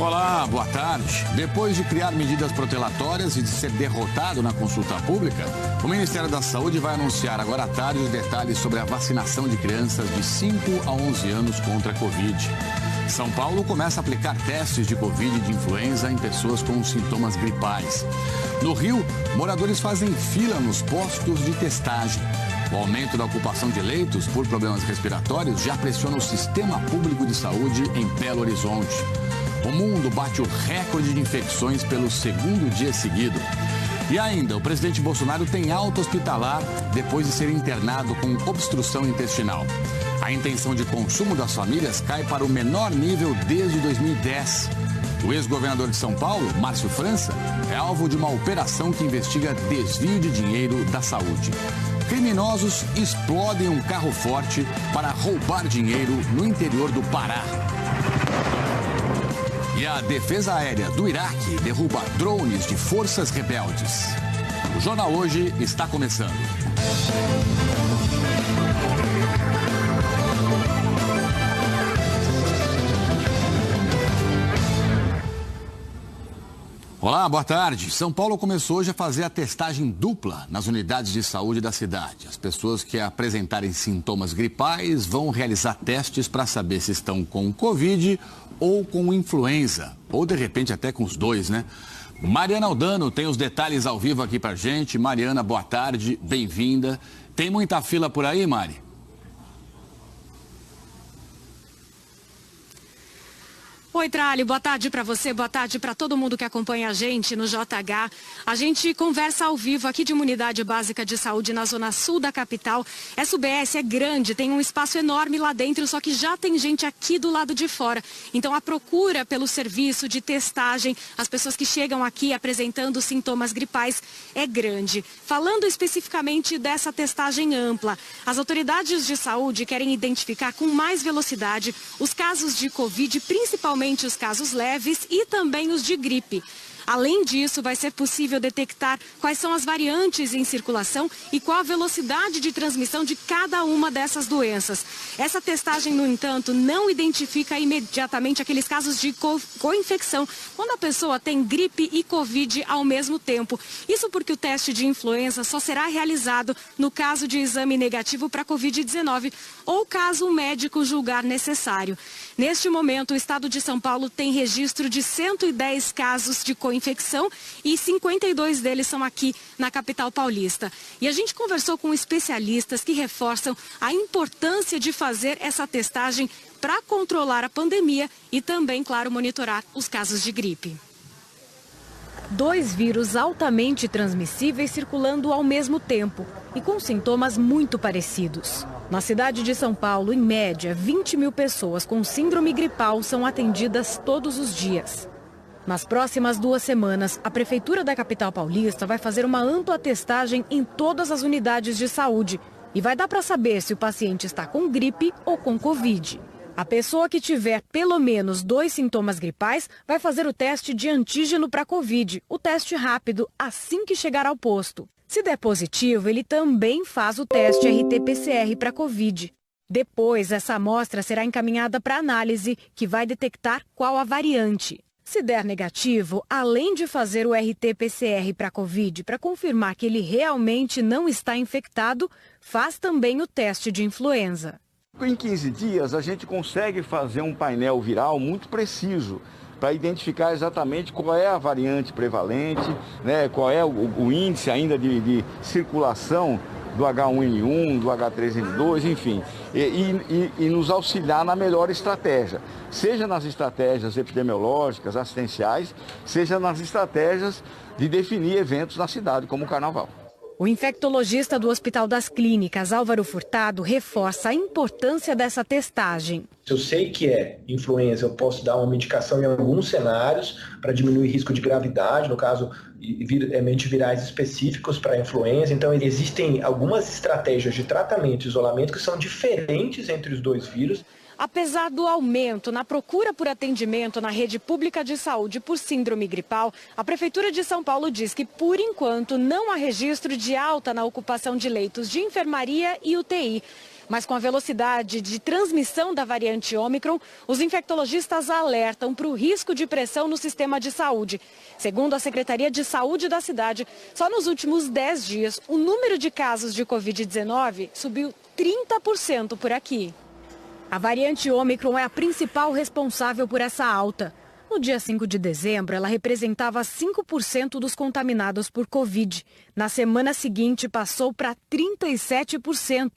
Olá, boa tarde. Depois de criar medidas protelatórias e de ser derrotado na consulta pública, o Ministério da Saúde vai anunciar agora à tarde os detalhes sobre a vacinação de crianças de 5 a 11 anos contra a Covid. São Paulo começa a aplicar testes de Covid e de influenza em pessoas com sintomas gripais. No Rio, moradores fazem fila nos postos de testagem. O aumento da ocupação de leitos por problemas respiratórios já pressiona o sistema público de saúde em Belo Horizonte. O mundo bate o recorde de infecções pelo segundo dia seguido. E ainda, o presidente Bolsonaro tem alta hospitalar depois de ser internado com obstrução intestinal. A intenção de consumo das famílias cai para o menor nível desde 2010. O ex-governador de São Paulo, Márcio França, é alvo de uma operação que investiga desvio de dinheiro da saúde. Criminosos explodem um carro forte para roubar dinheiro no interior do Pará. E a defesa aérea do Iraque derruba drones de forças rebeldes. O Jornal Hoje está começando. Olá, boa tarde. São Paulo começou hoje a fazer a testagem dupla nas unidades de saúde da cidade. As pessoas que apresentarem sintomas gripais vão realizar testes para saber se estão com Covid ou com influenza. Ou, de repente, até com os dois, né? Mariana Aldano tem os detalhes ao vivo aqui pra gente. Mariana, boa tarde, bem-vinda. Tem muita fila por aí, Mari? Oi, Tralho, boa tarde para você, boa tarde para todo mundo que acompanha a gente no JH. A gente conversa ao vivo aqui de uma unidade básica de saúde na zona sul da capital. Essa UBS é grande, tem um espaço enorme lá dentro, só que já tem gente aqui do lado de fora. Então a procura pelo serviço de testagem, as pessoas que chegam aqui apresentando sintomas gripais é grande. Falando especificamente dessa testagem ampla, as autoridades de saúde querem identificar com mais velocidade os casos de Covid, principalmente os casos leves e também os de gripe. Além disso, vai ser possível detectar quais são as variantes em circulação e qual a velocidade de transmissão de cada uma dessas doenças. Essa testagem, no entanto, não identifica imediatamente aqueles casos de co-infecção, quando a pessoa tem gripe e Covid ao mesmo tempo. Isso porque o teste de influenza só será realizado no caso de exame negativo para Covid-19 ou caso o médico julgar necessário. Neste momento, o estado de São Paulo tem registro de 110 casos de co-infecção e 52 deles são aqui na capital paulista. E a gente conversou com especialistas que reforçam a importância de fazer essa testagem para controlar a pandemia e também, claro, monitorar os casos de gripe. Dois vírus altamente transmissíveis circulando ao mesmo tempo e com sintomas muito parecidos. Na cidade de São Paulo, em média, 20 mil pessoas com síndrome gripal são atendidas todos os dias. Nas próximas 2 semanas, a Prefeitura da capital paulista vai fazer uma ampla testagem em todas as unidades de saúde e vai dar para saber se o paciente está com gripe ou com Covid. A pessoa que tiver pelo menos 2 sintomas gripais vai fazer o teste de antígeno para Covid, o teste rápido, assim que chegar ao posto. Se der positivo, ele também faz o teste RT-PCR para Covid. Depois, essa amostra será encaminhada para análise, que vai detectar qual a variante. Se der negativo, além de fazer o RT-PCR para Covid para confirmar que ele realmente não está infectado, faz também o teste de influenza. Em 15 dias, a gente consegue fazer um painel viral muito preciso para identificar exatamente qual é a variante prevalente, né, qual é o índice ainda de circulação do H1N1, do H3N2, enfim, e nos auxiliar na melhor estratégia, seja nas estratégias epidemiológicas, assistenciais, seja nas estratégias de definir eventos na cidade, como o Carnaval. O infectologista do Hospital das Clínicas, Álvaro Furtado, reforça a importância dessa testagem. Se eu sei que é influenza, eu posso dar uma medicação em alguns cenários para diminuir o risco de gravidade, no caso, antivirais específicos para a influenza. Então, existem algumas estratégias de tratamento e isolamento que são diferentes entre os dois vírus. Apesar do aumento na procura por atendimento na rede pública de saúde por síndrome gripal, a Prefeitura de São Paulo diz que, por enquanto, não há registro de alta na ocupação de leitos de enfermaria e UTI. Mas com a velocidade de transmissão da variante Ômicron, os infectologistas alertam para o risco de pressão no sistema de saúde. Segundo a Secretaria de Saúde da cidade, só nos últimos 10 dias, o número de casos de Covid-19 subiu 30% por aqui. A variante Ômicron é a principal responsável por essa alta. No dia 5 de dezembro, ela representava 5% dos contaminados por Covid. Na semana seguinte, passou para 37%.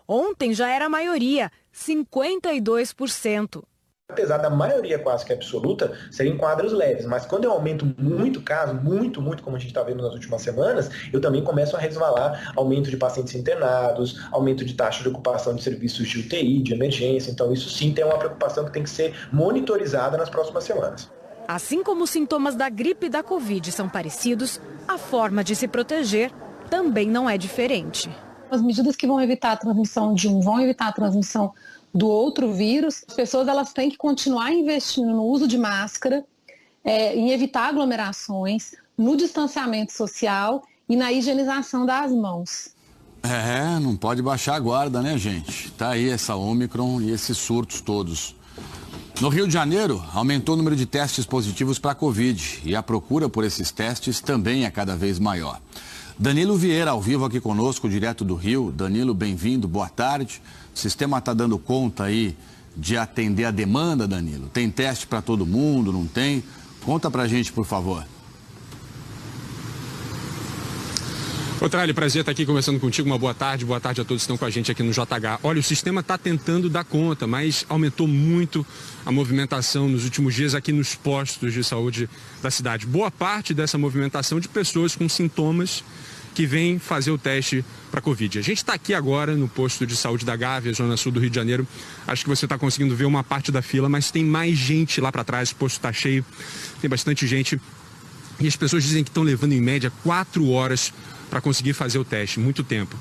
Ontem já era a maioria, 52%. Apesar da maioria quase que absoluta, seriam quadros leves, mas quando eu aumento muito o caso, muito, como a gente está vendo nas últimas semanas, eu também começo a resvalar aumento de pacientes internados, aumento de taxa de ocupação de serviços de UTI, de emergência, então isso sim tem uma preocupação que tem que ser monitorizada nas próximas semanas. Assim como os sintomas da gripe e da Covid são parecidos, a forma de se proteger também não é diferente. As medidas que vão evitar a transmissão de um vão evitar a transmissão do outro vírus. As pessoas elas têm que continuar investindo no uso de máscara, em evitar aglomerações, no distanciamento social e na higienização das mãos. Não pode baixar a guarda, né, gente? Tá aí essa Ômicron e esses surtos todos. No Rio de Janeiro, aumentou o número de testes positivos para a Covid e a procura por esses testes também é cada vez maior. Danilo Vieira, ao vivo aqui conosco, direto do Rio. Danilo, bem-vindo, boa tarde. O sistema está dando conta aí de atender a demanda, Danilo? Tem teste para todo mundo, não tem? Conta pra gente, por favor. Ô, Tralli, prazer estar aqui conversando contigo. Uma boa tarde a todos que estão com a gente aqui no JH. Olha, o sistema está tentando dar conta, mas aumentou muito a movimentação nos últimos dias aqui nos postos de saúde da cidade. Boa parte dessa movimentação de pessoas com sintomas que vêm fazer o teste para Covid. A gente está aqui agora no posto de saúde da Gávea, zona sul do Rio de Janeiro. Acho que você está conseguindo ver uma parte da fila, mas tem mais gente lá para trás. O posto está cheio, tem bastante gente. E as pessoas dizem que estão levando em média 4 horas para conseguir fazer o teste, muito tempo.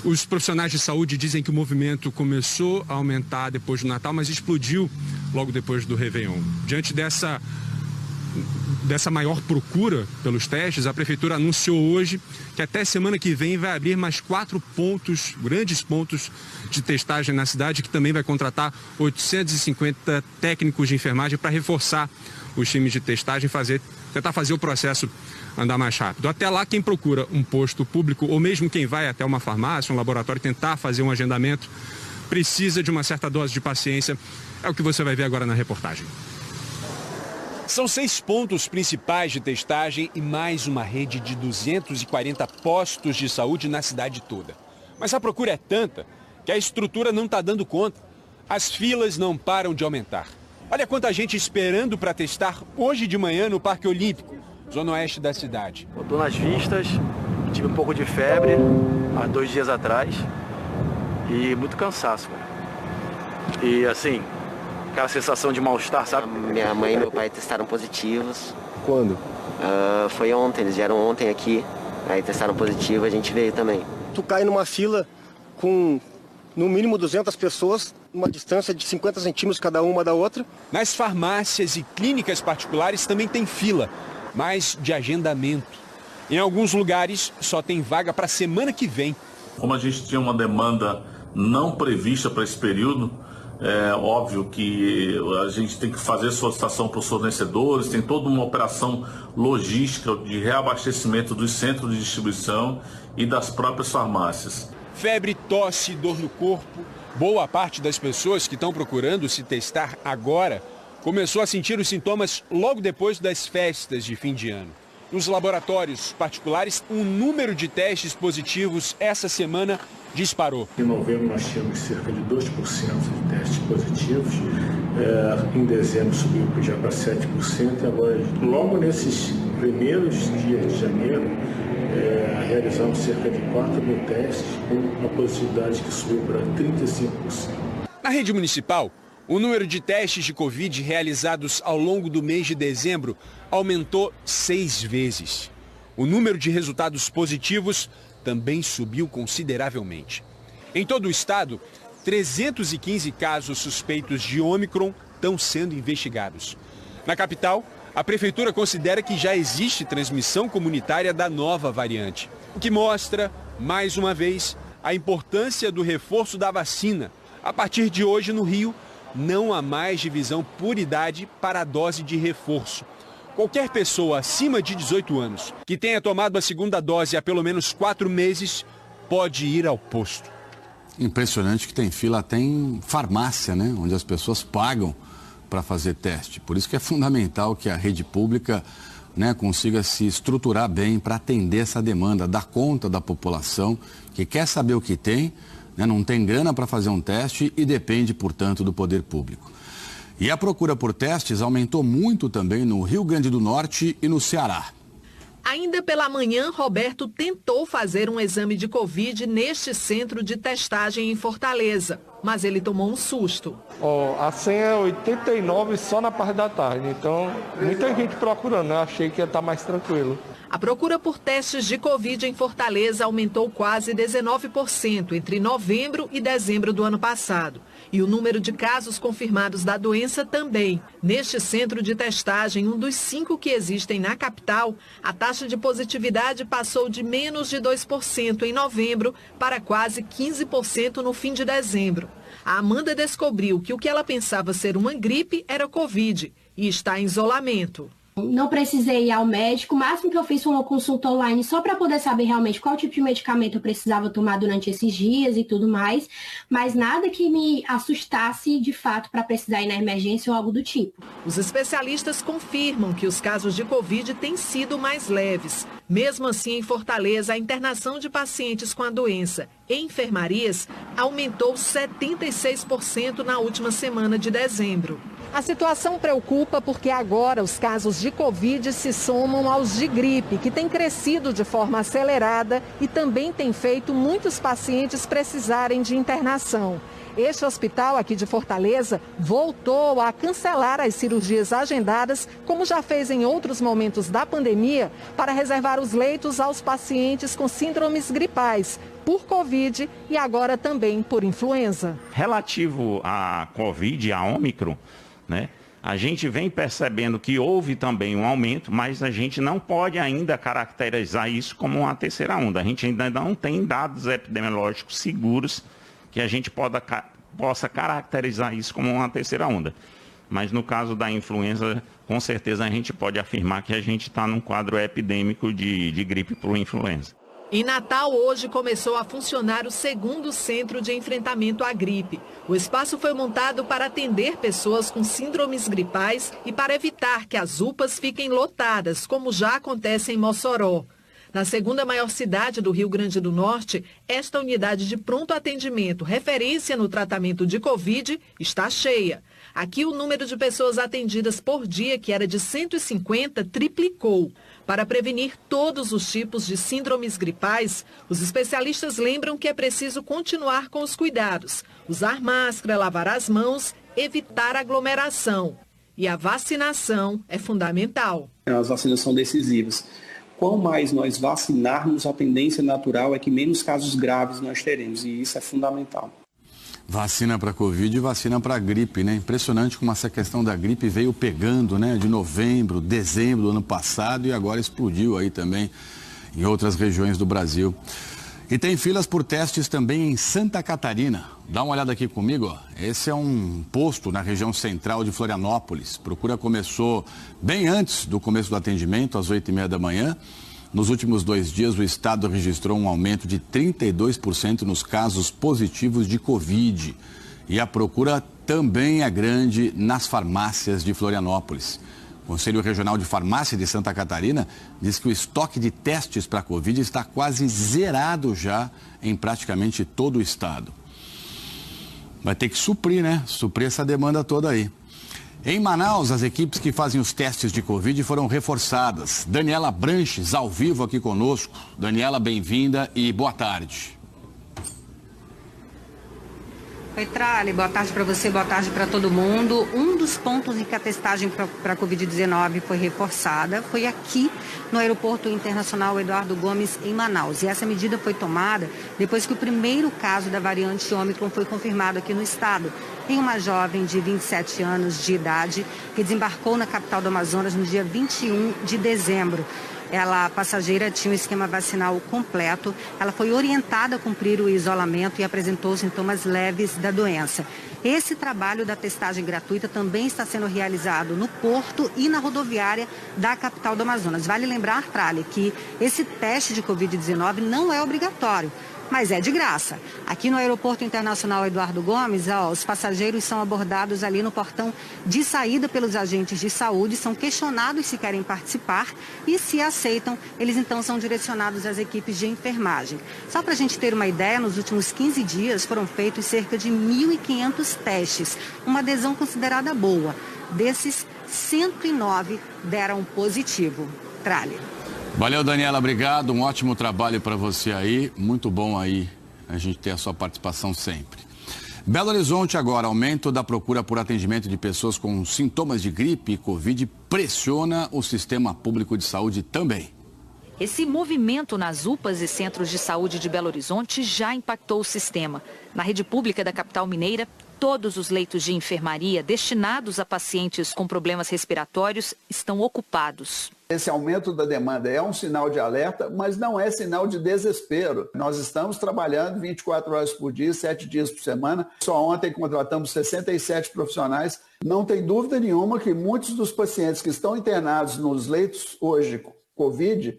Os profissionais de saúde dizem que o movimento começou a aumentar depois do Natal, mas explodiu logo depois do Réveillon. Diante dessa maior procura pelos testes, a Prefeitura anunciou hoje que até semana que vem vai abrir mais 4 pontos, grandes pontos de testagem na cidade, que também vai contratar 850 técnicos de enfermagem para reforçar os times de testagem, tentar fazer o processo andar mais rápido. Até lá, quem procura um posto público, ou mesmo quem vai até uma farmácia, um laboratório, tentar fazer um agendamento, precisa de uma certa dose de paciência. É o que você vai ver agora na reportagem. São 6 pontos principais de testagem e mais uma rede de 240 postos de saúde na cidade toda. Mas a procura é tanta que a estrutura não está dando conta. As filas não param de aumentar. Olha quanta gente esperando para testar hoje de manhã no Parque Olímpico, zona oeste da cidade. Eu estou nas vistas, tive um pouco de febre há 2 dias atrás e muito cansaço, cara. E assim, aquela sensação de mal-estar, sabe? Minha mãe e meu pai testaram positivos. Quando? Foi ontem, eles vieram ontem aqui, aí testaram positivo, a gente veio também. Tu cai numa fila com no mínimo 200 pessoas, uma distância de 50 centímetros cada uma da outra. Nas farmácias e clínicas particulares também tem fila, mas de agendamento. Em alguns lugares só tem vaga para a semana que vem. Como a gente tinha uma demanda não prevista para esse período, é óbvio que a gente tem que fazer solicitação para os fornecedores, tem toda uma operação logística de reabastecimento dos centros de distribuição e das próprias farmácias. Febre, tosse, dor no corpo. Boa parte das pessoas que estão procurando se testar agora começou a sentir os sintomas logo depois das festas de fim de ano. Nos laboratórios particulares, o número de testes positivos essa semana disparou. Em novembro nós tínhamos cerca de 2% de testes positivos, em dezembro subiu já para 7%, e agora logo nesses primeiros dias de janeiro realizamos cerca de 4.000 testes, com uma positividade que subiu para 35%. Na rede municipal, o número de testes de Covid realizados ao longo do mês de dezembro aumentou 6 vezes. O número de resultados positivos também subiu consideravelmente. Em todo o estado, 315 casos suspeitos de Ômicron estão sendo investigados. Na capital, a Prefeitura considera que já existe transmissão comunitária da nova variante, o que mostra, mais uma vez, a importância do reforço da vacina. A partir de hoje, no Rio, não há mais divisão por idade para a dose de reforço. Qualquer pessoa acima de 18 anos que tenha tomado a segunda dose há pelo menos 4 meses pode ir ao posto. Impressionante que tem fila até em farmácia, né? Onde as pessoas pagam para fazer teste. Por isso que é fundamental que a rede pública, né, consiga se estruturar bem para atender essa demanda, dar conta da população que quer saber o que tem, né, não tem grana para fazer um teste e depende, portanto, do poder público. E a procura por testes aumentou muito também no Rio Grande do Norte e no Ceará. Ainda pela manhã, Roberto tentou fazer um exame de Covid neste centro de testagem em Fortaleza, mas ele tomou um susto. A senha é 89 só na parte da tarde, então muita gente procurando, eu achei que ia estar mais tranquilo. A procura por testes de Covid em Fortaleza aumentou quase 19% entre novembro e dezembro do ano passado. E o número de casos confirmados da doença também. Neste centro de testagem, um dos 5 que existem na capital, a taxa de positividade passou de menos de 2% em novembro para quase 15% no fim de dezembro. A Amanda descobriu que o que ela pensava ser uma gripe era Covid e está em isolamento. Não precisei ir ao médico, o máximo que eu fiz foi uma consulta online só para poder saber realmente qual tipo de medicamento eu precisava tomar durante esses dias e tudo mais, mas nada que me assustasse de fato para precisar ir na emergência ou algo do tipo. Os especialistas confirmam que os casos de Covid têm sido mais leves. Mesmo assim, em Fortaleza, a internação de pacientes com a doença em enfermarias aumentou 76% na última semana de dezembro. A situação preocupa porque agora os casos de Covid se somam aos de gripe, que tem crescido de forma acelerada e também tem feito muitos pacientes precisarem de internação. Este hospital aqui de Fortaleza voltou a cancelar as cirurgias agendadas, como já fez em outros momentos da pandemia, para reservar os leitos aos pacientes com síndromes gripais, por Covid e agora também por influenza. Relativo à Covid, à Ômicron, né? A gente vem percebendo que houve também um aumento, mas a gente não pode ainda caracterizar isso como uma terceira onda. A gente ainda não tem dados epidemiológicos seguros que a gente possa caracterizar isso como uma terceira onda. Mas no caso da influenza, com certeza a gente pode afirmar que a gente está num quadro epidêmico de gripe por influenza. Em Natal, hoje começou a funcionar o segundo centro de enfrentamento à gripe. O espaço foi montado para atender pessoas com síndromes gripais e para evitar que as UPAs fiquem lotadas, como já acontece em Mossoró. Na segunda maior cidade do Rio Grande do Norte, esta unidade de pronto atendimento, referência no tratamento de Covid, está cheia. Aqui o número de pessoas atendidas por dia, que era de 150, triplicou. Para prevenir todos os tipos de síndromes gripais, os especialistas lembram que é preciso continuar com os cuidados, usar máscara, lavar as mãos, evitar aglomeração. E a vacinação é fundamental. As vacinas são decisivas. Quanto mais nós vacinarmos, a tendência natural é que menos casos graves nós teremos, e isso é fundamental. Vacina para Covid e vacina para gripe, né? Impressionante como essa questão da gripe veio pegando, né? De novembro, dezembro do ano passado e agora explodiu aí também em outras regiões do Brasil. E tem filas por testes também em Santa Catarina. Dá uma olhada aqui comigo, ó. Esse é um posto na região central de Florianópolis. Procura começou bem antes do começo do atendimento, às 8h30 da manhã. Nos últimos 2 dias, o estado registrou um aumento de 32% nos casos positivos de Covid. E a procura também é grande nas farmácias de Florianópolis. O Conselho Regional de Farmácia de Santa Catarina diz que o estoque de testes para Covid está quase zerado já em praticamente todo o estado. Vai ter que suprir, né? Suprir essa demanda toda aí. Em Manaus, as equipes que fazem os testes de Covid foram reforçadas. Daniela Branches, ao vivo aqui conosco. Daniela, bem-vinda e boa tarde. Oi, Trali, boa tarde para você, boa tarde para todo mundo. Um dos pontos em que a testagem para a Covid-19 foi reforçada foi aqui no Aeroporto Internacional Eduardo Gomes, em Manaus. E essa medida foi tomada depois que o primeiro caso da variante Ômicron foi confirmado aqui no estado. Em uma jovem de 27 anos de idade que desembarcou na capital do Amazonas no dia 21 de dezembro. a passageira tinha um esquema vacinal completo, ela foi orientada a cumprir o isolamento e apresentou sintomas leves da doença. Esse trabalho da testagem gratuita também está sendo realizado no porto e na rodoviária da capital do Amazonas. Vale lembrar, Tralha, que esse teste de Covid-19 não é obrigatório, mas é de graça. Aqui no Aeroporto Internacional Eduardo Gomes, os passageiros são abordados ali no portão de saída pelos agentes de saúde, são questionados se querem participar e se aceitam, eles então são direcionados às equipes de enfermagem. Só para a gente ter uma ideia, nos últimos 15 dias foram feitos cerca de 1.500 testes, uma adesão considerada boa. Desses, 109 deram positivo. Tralha. Valeu, Daniela, obrigado. Um ótimo trabalho para você aí. Muito bom aí a gente ter a sua participação sempre. Belo Horizonte agora, aumento da procura por atendimento de pessoas com sintomas de gripe e Covid pressiona o sistema público de saúde também. Esse movimento nas UPAs e centros de saúde de Belo Horizonte já impactou o sistema. Na rede pública da capital mineira, todos os leitos de enfermaria destinados a pacientes com problemas respiratórios estão ocupados. Esse aumento da demanda é um sinal de alerta, mas não é sinal de desespero. Nós estamos trabalhando 24 horas por dia, 7 dias por semana. Só ontem contratamos 67 profissionais. Não tem dúvida nenhuma que muitos dos pacientes que estão internados nos leitos hoje com Covid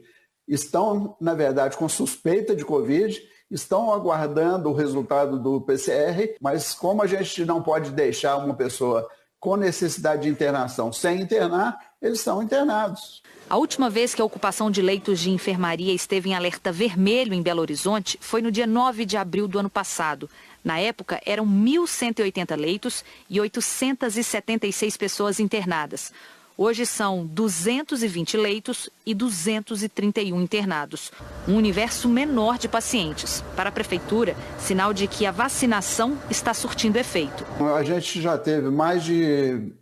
estão, na verdade, com suspeita de Covid, estão aguardando o resultado do PCR, mas como a gente não pode deixar uma pessoa com necessidade de internação sem internar, eles são internados. A última vez que a ocupação de leitos de enfermaria esteve em alerta vermelho em Belo Horizonte foi no dia 9 de abril do ano passado. Na época, eram 1.180 leitos e 876 pessoas internadas. Hoje são 220 leitos e 231 internados. Um universo menor de pacientes. Para a Prefeitura, sinal de que a vacinação está surtindo efeito. A gente já teve mais de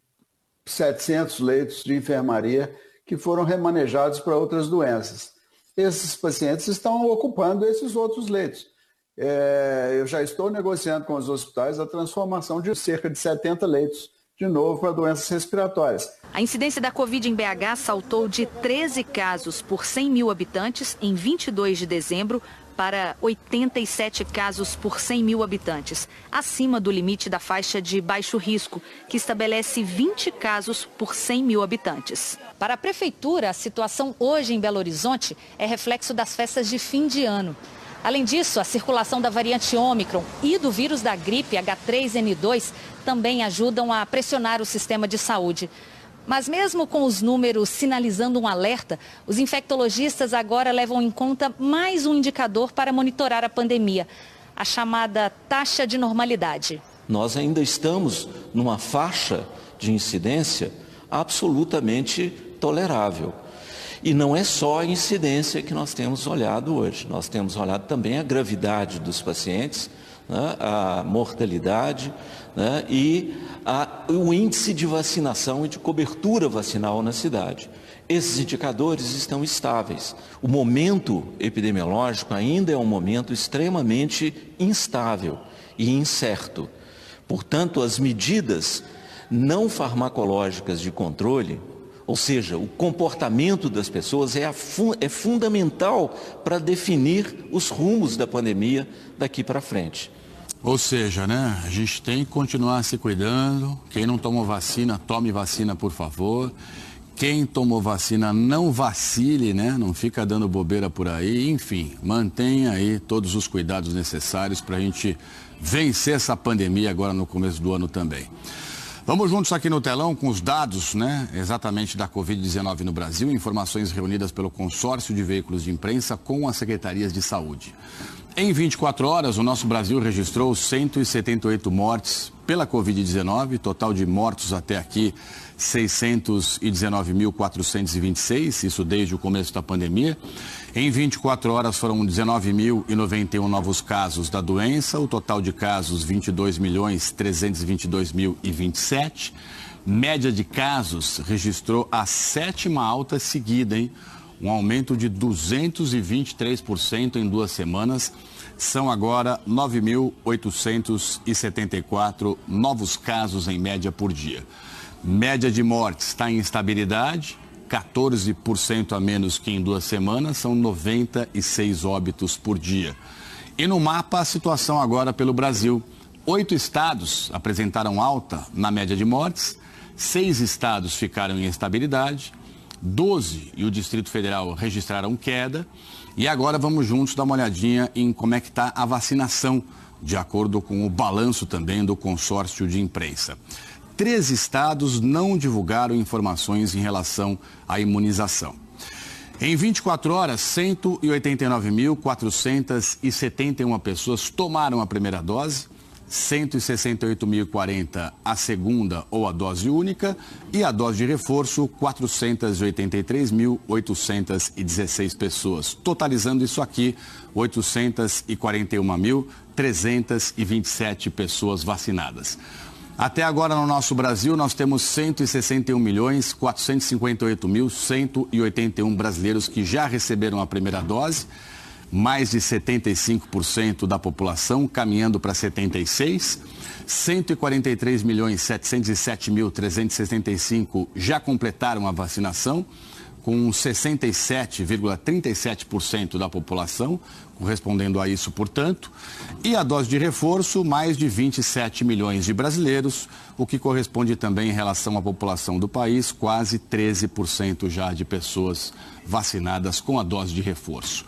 700 leitos de enfermaria que foram remanejados para outras doenças. Esses pacientes estão ocupando esses outros leitos. Eu já estou negociando com os hospitais a transformação de cerca de 70 leitos, de novo, para doenças respiratórias. A incidência da Covid em BH saltou de 13 casos por 100 mil habitantes em 22 de dezembro para 87 casos por 100 mil habitantes, acima do limite da faixa de baixo risco, que estabelece 20 casos por 100 mil habitantes. Para a Prefeitura, a situação hoje em Belo Horizonte é reflexo das festas de fim de ano. Além disso, a circulação da variante Ômicron e do vírus da gripe H3N2 também ajudam a pressionar o sistema de saúde. Mas mesmo com os números sinalizando um alerta, os infectologistas agora levam em conta mais um indicador para monitorar a pandemia, a chamada taxa de normalidade. Nós ainda estamos numa faixa de incidência absolutamente tolerável. E não é só a incidência que nós temos olhado hoje, nós temos olhado também a gravidade dos pacientes, né, a mortalidade, né, e o índice de vacinação e de cobertura vacinal na cidade. Esses indicadores estão estáveis. O momento epidemiológico ainda é um momento extremamente instável e incerto. Portanto, as medidas não farmacológicas de controle, ou seja, o comportamento das pessoas é fundamental para definir os rumos da pandemia daqui para frente. Ou seja, né, a gente tem que continuar se cuidando. Quem não tomou vacina, tome vacina, por favor. Quem tomou vacina, não vacile, né? Não fica dando bobeira por aí. Enfim, mantenha aí todos os cuidados necessários para a gente vencer essa pandemia agora no começo do ano também. Vamos juntos aqui no telão com os dados, né, exatamente da Covid-19 no Brasil, informações reunidas pelo consórcio de veículos de imprensa com as secretarias de saúde. Em 24 horas, o nosso Brasil registrou 178 mortes pela Covid-19, total de mortos até aqui 619.426, isso desde o começo da pandemia. Em 24 horas foram 19.091 novos casos da doença, o total de casos 22.322.027. Média de casos registrou a 7ª alta seguida, hein? Um aumento de 223% em 2 semanas. São agora 9.874 novos casos em média por dia. Média de mortes está em estabilidade, 14% a menos que em 2 semanas, são 96 óbitos por dia. E no mapa, a situação agora pelo Brasil. 8 estados apresentaram alta na média de mortes, 6 estados ficaram em estabilidade, 12 e o Distrito Federal registraram queda. E agora vamos juntos dar uma olhadinha em como é que está a vacinação, de acordo com o balanço também do consórcio de imprensa. 13 estados não divulgaram informações em relação à imunização. Em 24 horas, 189.471 pessoas tomaram a primeira dose, 168.040 a segunda ou a dose única e a dose de reforço, 483.816 pessoas. Totalizando isso aqui, 841.327 pessoas vacinadas. Até agora no nosso Brasil nós temos 161.458.181 brasileiros que já receberam a primeira dose, mais de 75% da população, caminhando para 76%, 143.707.365 já completaram a vacinação, com 67,37% da população, correspondendo a isso, portanto. E a dose de reforço, mais de 27 milhões de brasileiros, o que corresponde também em relação à população do país, quase 13% já de pessoas vacinadas com a dose de reforço.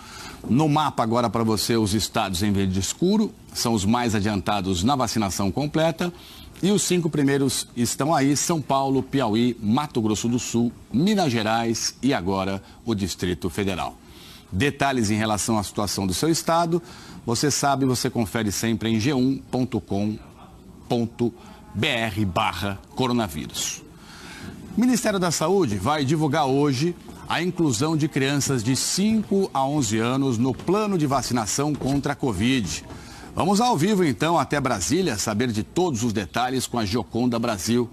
No mapa agora para você, os estados em verde escuro são os mais adiantados na vacinação completa. E os 5 primeiros estão aí: São Paulo, Piauí, Mato Grosso do Sul, Minas Gerais e agora o Distrito Federal. Detalhes em relação à situação do seu estado, você sabe, você confere sempre em g1.com.br/coronavírus. O Ministério da Saúde vai divulgar hoje a inclusão de crianças de 5 a 11 anos no plano de vacinação contra a Covid. Vamos ao vivo, então, até Brasília, saber de todos os detalhes com a Gioconda Brasil.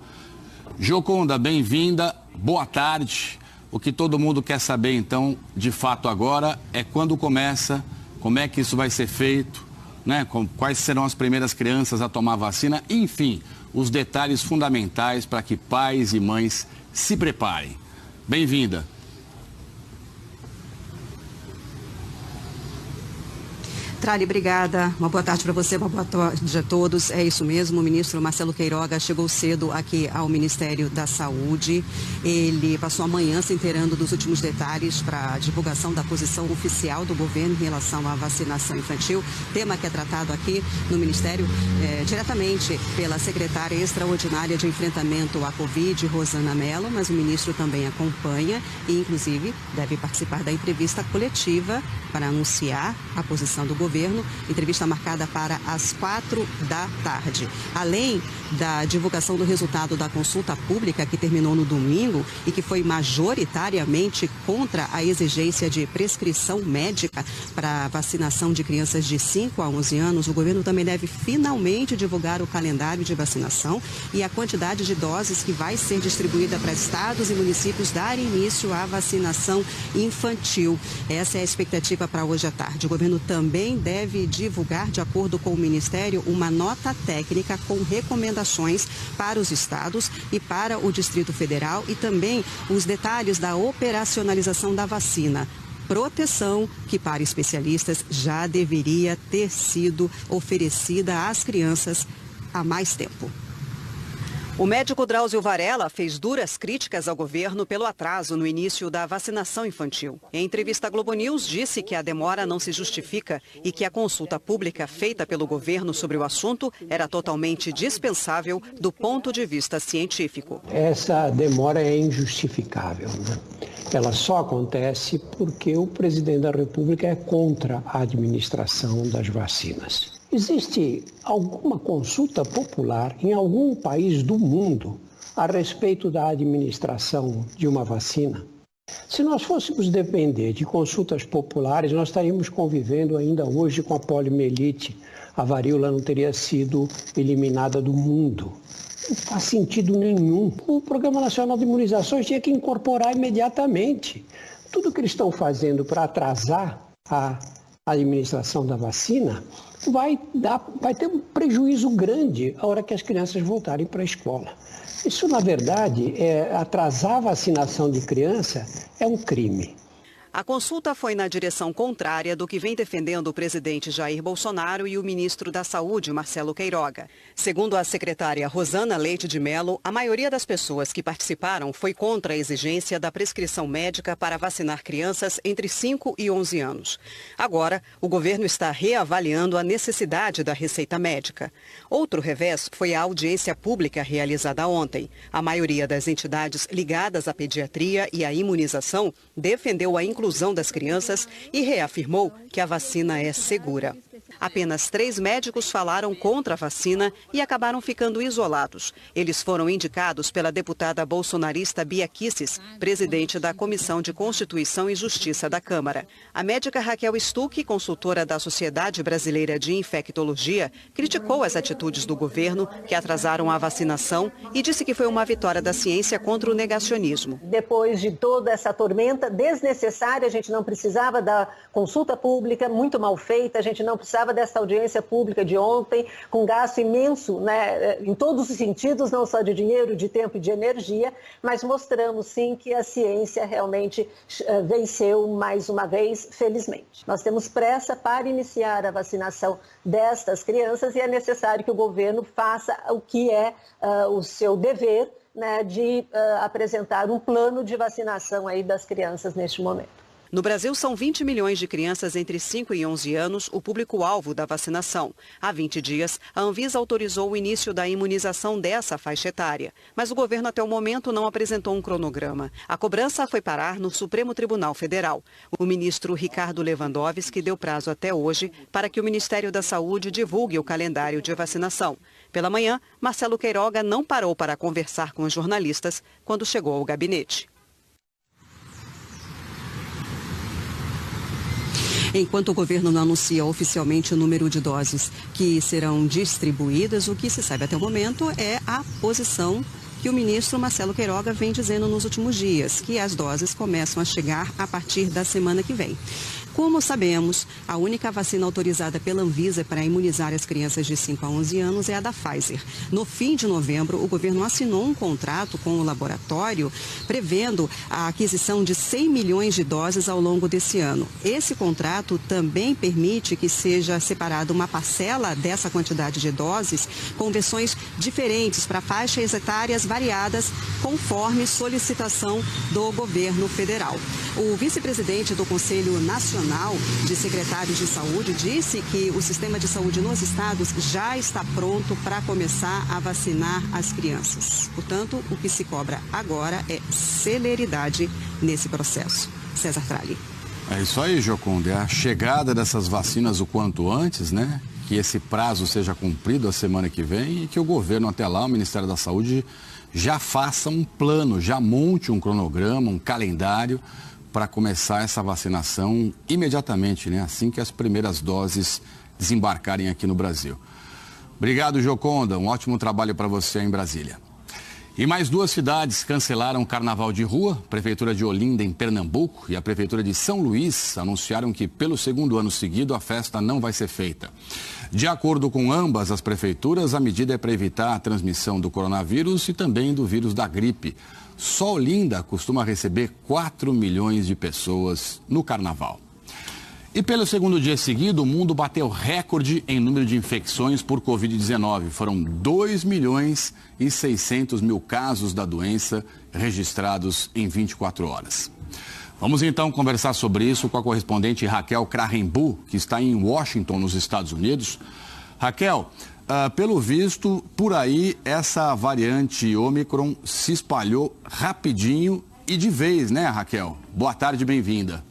Gioconda, bem-vinda, boa tarde. O que todo mundo quer saber, então, de fato agora, é quando começa, como é que isso vai ser feito, né? Quais serão as primeiras crianças a tomar vacina, enfim, os detalhes fundamentais para que pais e mães se preparem. Bem-vinda. Trali, obrigada. Uma boa tarde para você, uma boa tarde a todos. É isso mesmo, o ministro Marcelo Queiroga chegou cedo aqui ao Ministério da Saúde. Ele passou a manhã se inteirando dos últimos detalhes para a divulgação da posição oficial do governo em relação à vacinação infantil, tema que é tratado aqui no Ministério diretamente pela secretária extraordinária de enfrentamento à Covid, Rosana Mello, mas o ministro também acompanha e, inclusive, deve participar da entrevista coletiva para anunciar a posição do governo, entrevista marcada para as 4 da tarde. Além da divulgação do resultado da consulta pública que terminou no domingo e que foi majoritariamente contra a exigência de prescrição médica para a vacinação de crianças de 5 a 11 anos, o governo também deve finalmente divulgar o calendário de vacinação e a quantidade de doses que vai ser distribuída para estados e municípios darem início à vacinação infantil. Essa é a expectativa para hoje à tarde. O governo também deve divulgar, de acordo com o Ministério, uma nota técnica com recomendações para os estados e para o Distrito Federal e também os detalhes da operacionalização da vacina. Proteção que, para especialistas, já deveria ter sido oferecida às crianças há mais tempo. O médico Drauzio Varella fez duras críticas ao governo pelo atraso no início da vacinação infantil. Em entrevista à Globo News, disse que a demora não se justifica e que a consulta pública feita pelo governo sobre o assunto era totalmente dispensável do ponto de vista científico. Essa demora é injustificável, né? Ela só acontece porque o presidente da República é contra a administração das vacinas. Existe alguma consulta popular em algum país do mundo a respeito da administração de uma vacina? Se nós fôssemos depender de consultas populares, nós estaríamos convivendo ainda hoje com a poliomielite. A varíola não teria sido eliminada do mundo. Não faz sentido nenhum. O Programa Nacional de Imunizações tinha que incorporar imediatamente. Tudo que eles estão fazendo para atrasar a administração da vacina vai ter um prejuízo grande a hora que as crianças voltarem para a escola. Isso, na verdade, atrasar a vacinação de criança é um crime. A consulta foi na direção contrária do que vem defendendo o presidente Jair Bolsonaro e o ministro da Saúde, Marcelo Queiroga. Segundo a secretária Rosana Leite de Mello, a maioria das pessoas que participaram foi contra a exigência da prescrição médica para vacinar crianças entre 5 e 11 anos. Agora, o governo está reavaliando a necessidade da receita médica. Outro revés foi a audiência pública realizada ontem. A maioria das entidades ligadas à pediatria e à imunização defendeu a inclusão das crianças e reafirmou que a vacina é segura. Apenas 3 médicos falaram contra a vacina e acabaram ficando isolados. Eles foram indicados pela deputada bolsonarista Bia Kicis, presidente da Comissão de Constituição e Justiça da Câmara. A médica Raquel Stuck, consultora da Sociedade Brasileira de Infectologia, criticou as atitudes do governo que atrasaram a vacinação e disse que foi uma vitória da ciência contra o negacionismo. Depois de toda essa tormenta desnecessária, a gente não precisava da consulta pública, muito mal feita, a gente não precisava dessa audiência pública de ontem, com gasto imenso, né, em todos os sentidos, não só de dinheiro, de tempo e de energia, mas mostramos sim que a ciência realmente venceu mais uma vez, felizmente. Nós temos pressa para iniciar a vacinação destas crianças e é necessário que o governo faça o que é o seu dever, né, de apresentar um plano de vacinação aí das crianças neste momento. No Brasil, são 20 milhões de crianças entre 5 e 11 anos o público-alvo da vacinação. Há 20 dias, a Anvisa autorizou o início da imunização dessa faixa etária. Mas o governo, até o momento, não apresentou um cronograma. A cobrança foi parar no Supremo Tribunal Federal. O ministro Ricardo Lewandowski deu prazo até hoje para que o Ministério da Saúde divulgue o calendário de vacinação. Pela manhã, Marcelo Queiroga não parou para conversar com os jornalistas quando chegou ao gabinete. Enquanto o governo não anuncia oficialmente o número de doses que serão distribuídas, o que se sabe até o momento é a posição que o ministro Marcelo Queiroga vem dizendo nos últimos dias, que as doses começam a chegar a partir da semana que vem. Como sabemos, a única vacina autorizada pela Anvisa para imunizar as crianças de 5 a 11 anos é a da Pfizer. No fim de novembro, o governo assinou um contrato com o laboratório prevendo a aquisição de 100 milhões de doses ao longo desse ano. Esse contrato também permite que seja separada uma parcela dessa quantidade de doses com versões diferentes para faixas etárias variadas conforme solicitação do governo federal. O vice-presidente do Conselho Nacional de Secretários de Saúde disse que o sistema de saúde nos estados já está pronto para começar a vacinar as crianças. Portanto, o que se cobra agora é celeridade nesse processo. César Tralli. É isso aí, Joconde. É a chegada dessas vacinas o quanto antes, né? Que esse prazo seja cumprido a semana que vem e que o governo até lá, o Ministério da Saúde, já faça um plano, já monte um cronograma, um calendário para começar essa vacinação imediatamente, né? Assim que as primeiras doses desembarcarem aqui no Brasil. Obrigado, Joconda. Um ótimo trabalho para você em Brasília. E mais 2 cidades cancelaram o carnaval de rua. A Prefeitura de Olinda, em Pernambuco, e a Prefeitura de São Luís anunciaram que, pelo 2º ano seguido, a festa não vai ser feita. De acordo com ambas as prefeituras, a medida é para evitar a transmissão do coronavírus e também do vírus da gripe. Só Olinda costuma receber 4 milhões de pessoas no carnaval. E pelo 2º dia seguido, o mundo bateu recorde em número de infecções por Covid-19. Foram 2 milhões e 600 mil casos da doença registrados em 24 horas. Vamos então conversar sobre isso com a correspondente Raquel Krahenbu, que está em Washington, nos Estados Unidos. Raquel, pelo visto, por aí, essa variante Ômicron se espalhou rapidinho e de vez, né, Raquel? Boa tarde, bem-vinda.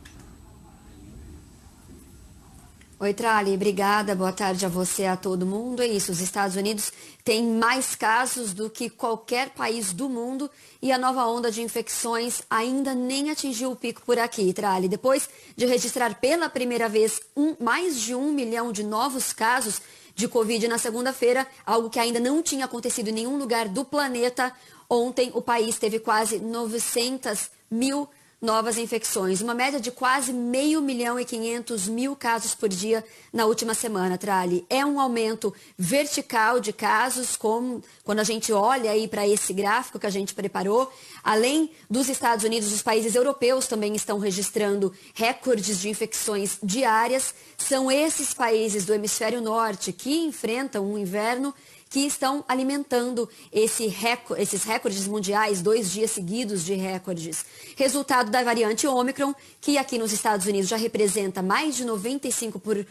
Oi, Tralli, obrigada. Boa tarde a você e a todo mundo. É isso, os Estados Unidos têm mais casos do que qualquer país do mundo e a nova onda de infecções ainda nem atingiu o pico por aqui, Tralli. Depois de registrar pela primeira vez mais de 1 milhão de novos casos de Covid na segunda-feira, algo que ainda não tinha acontecido em nenhum lugar do planeta, ontem o país teve quase 900 mil novas infecções, uma média de quase 1.500.000 casos por dia na última semana, Trali. É um aumento vertical de casos, como quando a gente olha aí para esse gráfico que a gente preparou. Além dos Estados Unidos, os países europeus também estão registrando recordes de infecções diárias. São esses países do hemisfério norte que enfrentam um inverno que estão alimentando esses recordes mundiais, 2 dias seguidos de recordes. Resultado da variante Ômicron, que aqui nos Estados Unidos já representa mais de 95%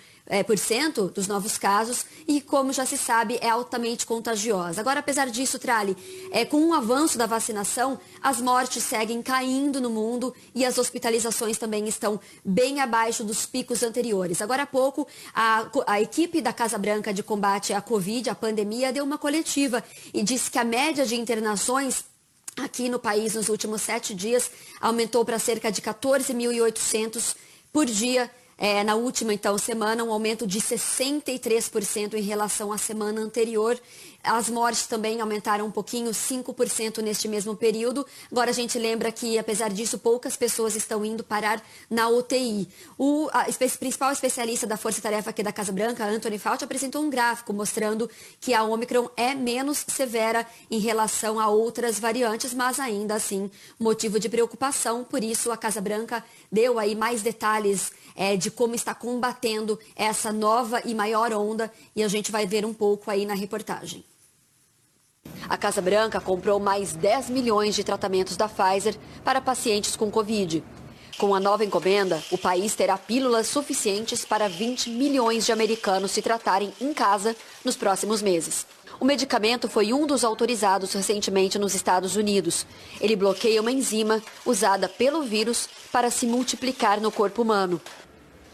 dos novos casos e, como já se sabe, é altamente contagiosa. Agora, apesar disso, Trali, com o avanço da vacinação, as mortes seguem caindo no mundo e as hospitalizações também estão bem abaixo dos picos anteriores. Agora há pouco, a equipe da Casa Branca de combate à Covid, à pandemia, deu uma coletiva e disse que a média de internações aqui no país nos últimos 7 dias aumentou para cerca de 14.800 por dia. Na última, então, semana, um aumento de 63% em relação à semana anterior. As mortes também aumentaram um pouquinho, 5% neste mesmo período. Agora a gente lembra que, apesar disso, poucas pessoas estão indo parar na UTI. O principal especialista da Força Tarefa aqui da Casa Branca, Anthony Fauci, apresentou um gráfico mostrando que a Ômicron é menos severa em relação a outras variantes, mas ainda assim motivo de preocupação. Por isso, a Casa Branca deu aí mais detalhes de como está combatendo essa nova e maior onda, e a gente vai ver um pouco aí na reportagem. A Casa Branca comprou mais 10 milhões de tratamentos da Pfizer para pacientes com Covid. Com a nova encomenda, o país terá pílulas suficientes para 20 milhões de americanos se tratarem em casa nos próximos meses. O medicamento foi um dos autorizados recentemente nos Estados Unidos. Ele bloqueia uma enzima usada pelo vírus para se multiplicar no corpo humano.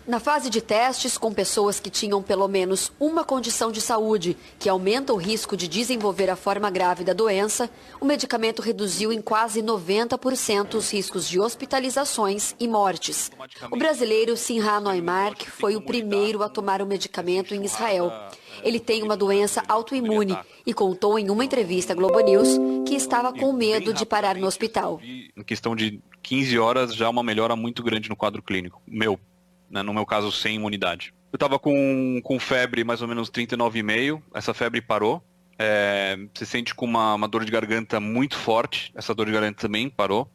Na fase de testes com pessoas que tinham pelo menos uma condição de saúde que aumenta o risco de desenvolver a forma grave da doença, o medicamento reduziu em quase 90% os riscos de hospitalizações e mortes. O brasileiro Sinha Neumark foi o primeiro a tomar o medicamento em Israel. Ele tem uma doença autoimune e contou em uma entrevista à Globo News que estava com medo de parar no hospital. Em questão de 15 horas já uma melhora muito grande no quadro clínico. No meu caso, sem imunidade. Eu estava com febre mais ou menos 39,5, essa febre parou. Você sente com uma dor de garganta muito forte, essa dor de garganta também parou.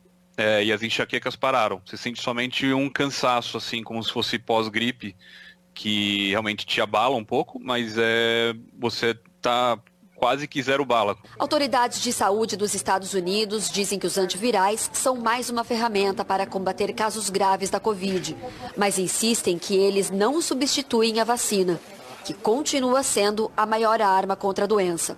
E as enxaquecas pararam. Você sente somente um cansaço, assim, como se fosse pós-gripe, que realmente te abala um pouco, mas você está quase que zero bala. Autoridades de saúde dos Estados Unidos dizem que os antivirais são mais uma ferramenta para combater casos graves da Covid, mas insistem que eles não substituem a vacina, que continua sendo a maior arma contra a doença.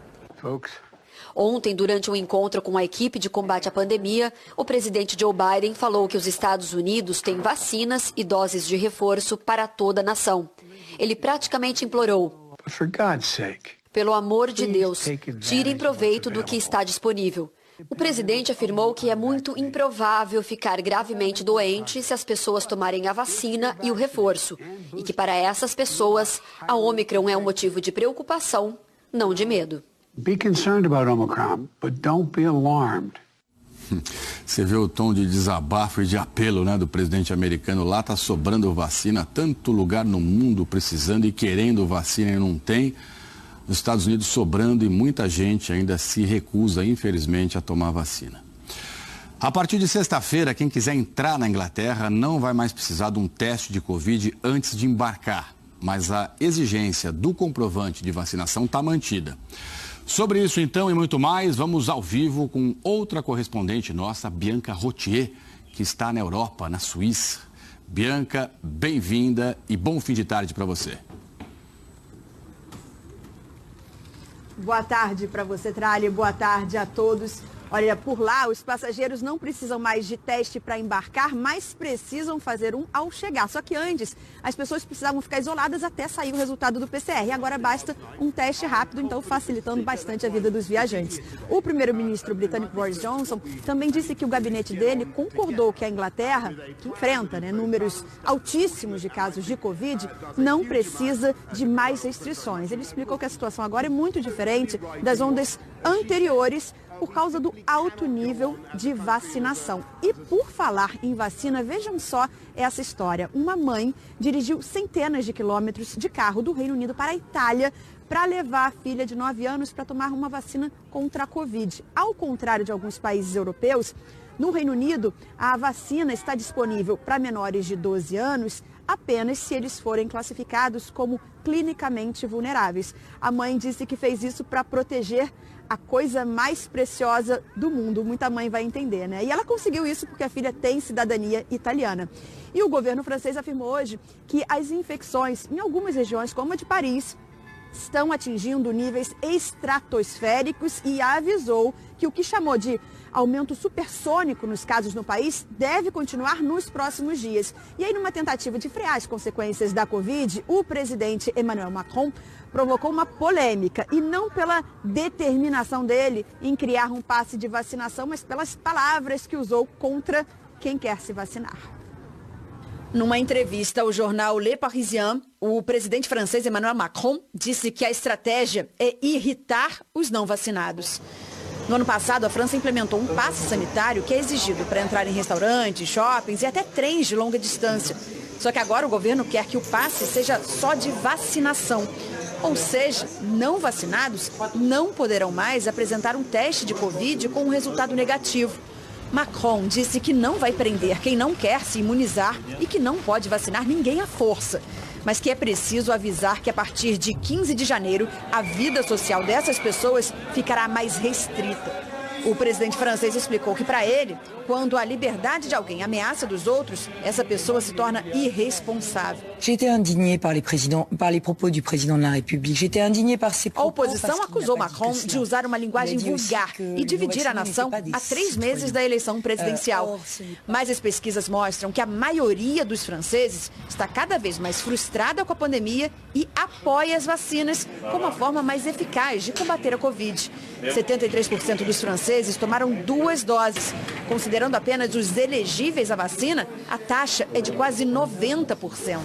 Ontem, durante um encontro com a equipe de combate à pandemia, o presidente Joe Biden falou que os Estados Unidos têm vacinas e doses de reforço para toda a nação. Ele praticamente implorou: "For God's sake, pelo amor de Deus, tirem proveito do que está disponível." O presidente afirmou que é muito improvável ficar gravemente doente se as pessoas tomarem a vacina e o reforço, e que para essas pessoas a Ômicron é um motivo de preocupação, não de medo. Be concerned about Omicron, but don't be alarmed. Você vê o tom de desabafo e de apelo, né, do presidente americano. Lá está sobrando vacina, tanto lugar no mundo precisando e querendo vacina e não tem. Nos Estados Unidos sobrando e muita gente ainda se recusa, infelizmente, a tomar vacina. A partir de sexta-feira, quem quiser entrar na Inglaterra não vai mais precisar de um teste de Covid antes de embarcar, mas a exigência do comprovante de vacinação está mantida. Sobre isso, então, e muito mais, vamos ao vivo com outra correspondente nossa, Bianca Rottier, que está na Europa, na Suíça. Bianca, bem-vinda e bom fim de tarde para você. Boa tarde para você, Trali. Boa tarde a todos. Olha, por lá, os passageiros não precisam mais de teste para embarcar, mas precisam fazer um ao chegar. Só que antes, as pessoas precisavam ficar isoladas até sair o resultado do PCR. E agora basta um teste rápido, então facilitando bastante a vida dos viajantes. O primeiro-ministro britânico Boris Johnson também disse que o gabinete dele concordou que a Inglaterra, que enfrenta números altíssimos de casos de Covid, não precisa de mais restrições. Ele explicou que a situação agora é muito diferente das ondas anteriores por causa do alto nível de vacinação. E por falar em vacina, vejam só essa história. Uma mãe dirigiu centenas de quilômetros de carro do Reino Unido para a Itália para levar a filha de 9 anos para tomar uma vacina contra a Covid. Ao contrário de alguns países europeus, no Reino Unido, a vacina está disponível para menores de 12 anos apenas se eles forem classificados como clinicamente vulneráveis. A mãe disse que fez isso para proteger a coisa mais preciosa do mundo. Muita mãe vai entender, né? E ela conseguiu isso porque a filha tem cidadania italiana. E o governo francês afirmou hoje que as infecções em algumas regiões, como a de Paris, estão atingindo níveis estratosféricos e avisou que o que chamou de aumento supersônico nos casos no país deve continuar nos próximos dias. E aí, numa tentativa de frear as consequências da Covid, o presidente Emmanuel Macron provocou uma polêmica, e não pela determinação dele em criar um passe de vacinação, mas pelas palavras que usou contra quem quer se vacinar. Numa entrevista ao jornal Le Parisien, o presidente francês Emmanuel Macron disse que a estratégia é irritar os não vacinados. No ano passado, a França implementou um passe sanitário que é exigido para entrar em restaurantes, shoppings e até trens de longa distância. Só que agora o governo quer que o passe seja só de vacinação. Ou seja, não vacinados não poderão mais apresentar um teste de Covid com um resultado negativo. Macron disse que não vai prender quem não quer se imunizar e que não pode vacinar ninguém à força, mas que é preciso avisar que a partir de 15 de janeiro a vida social dessas pessoas ficará mais restrita. O presidente francês explicou que, para ele, quando a liberdade de alguém ameaça dos outros, essa pessoa se torna irresponsável. A oposição acusou Macron de usar uma linguagem vulgar e dividir a nação há 3 meses da eleição presidencial. Mas as pesquisas mostram que a maioria dos franceses está cada vez mais frustrada com a pandemia e apoia as vacinas como a forma mais eficaz de combater a Covid. 73% dos franceses tomaram 2 doses. Considerando apenas os elegíveis à vacina, a taxa é de quase 90%.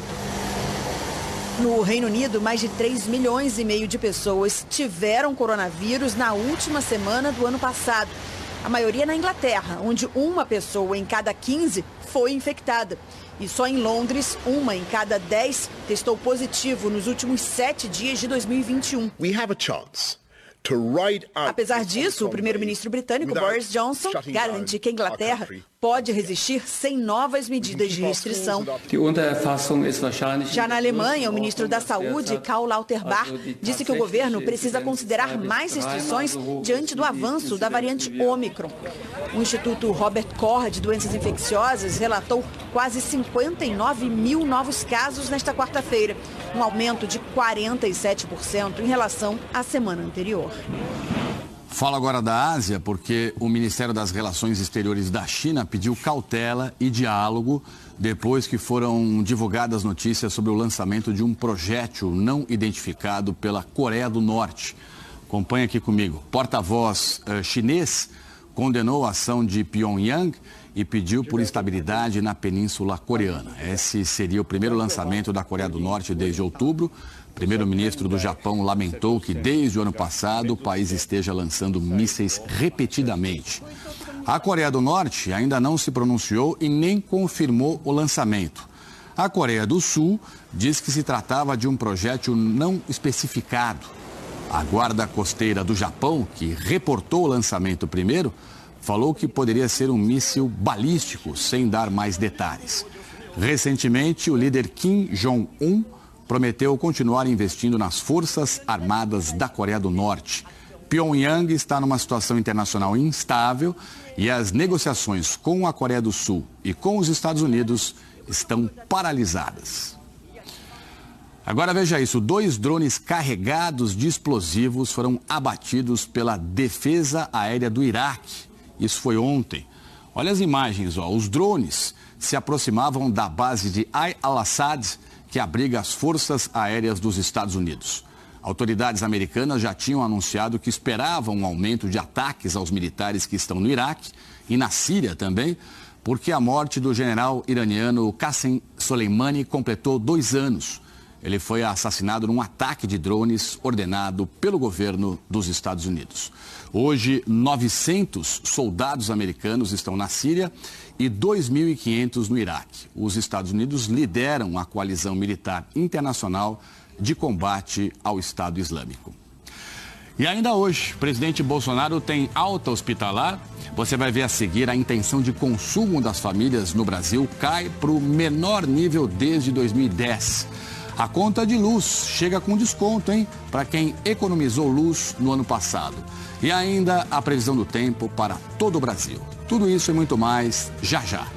No Reino Unido, mais de 3,5 milhões de pessoas tiveram coronavírus na última semana do ano passado. A maioria na Inglaterra, onde uma pessoa em cada 15 foi infectada. E só em Londres, 1 em cada 10 testou positivo nos últimos 7 dias de 2021. Apesar disso, o primeiro-ministro britânico Boris Johnson garante que a Inglaterra pode resistir sem novas medidas de restrição. Já na Alemanha, o ministro da Saúde, Karl Lauterbach, disse que o governo precisa considerar mais restrições diante do avanço da variante Ômicron. O Instituto Robert Koch de Doenças Infecciosas relatou quase 59 mil novos casos nesta quarta-feira, um aumento de 47% em relação à semana anterior. Fala agora da Ásia, porque o Ministério das Relações Exteriores da China pediu cautela e diálogo depois que foram divulgadas notícias sobre o lançamento de um projétil não identificado pela Coreia do Norte. Acompanha aqui comigo. Porta-voz chinês condenou a ação de Pyongyang e pediu por estabilidade na Península Coreana. Esse seria o primeiro lançamento da Coreia do Norte desde outubro. O primeiro-ministro do Japão lamentou que desde o ano passado o país esteja lançando mísseis repetidamente. A Coreia do Norte ainda não se pronunciou e nem confirmou o lançamento. A Coreia do Sul diz que se tratava de um projétil não especificado. A Guarda Costeira do Japão, que reportou o lançamento primeiro, falou que poderia ser um míssil balístico, sem dar mais detalhes. Recentemente, o líder Kim Jong-un prometeu continuar investindo nas Forças Armadas da Coreia do Norte. Pyongyang está numa situação internacional instável e as negociações com a Coreia do Sul e com os Estados Unidos estão paralisadas. Agora veja isso, 2 drones carregados de explosivos foram abatidos pela Defesa Aérea do Iraque. Isso foi ontem. Olha as imagens, ó. Os drones se aproximavam da base de Ain al-Assad, que abriga as forças aéreas dos Estados Unidos. Autoridades americanas já tinham anunciado que esperavam um aumento de ataques aos militares que estão no Iraque e na Síria também, porque a morte do general iraniano Qassem Soleimani completou 2 anos. Ele foi assassinado num ataque de drones ordenado pelo governo dos Estados Unidos. Hoje, 900 soldados americanos estão na Síria e 2.500 no Iraque. Os Estados Unidos lideram a coalizão militar internacional de combate ao Estado Islâmico. E ainda hoje, o presidente Bolsonaro tem alta hospitalar. Você vai ver a seguir: a intenção de consumo das famílias no Brasil cai para o menor nível desde 2010. A conta de luz chega com desconto, hein? Para quem economizou luz no ano passado. E ainda a previsão do tempo para todo o Brasil. Tudo isso e muito mais já já.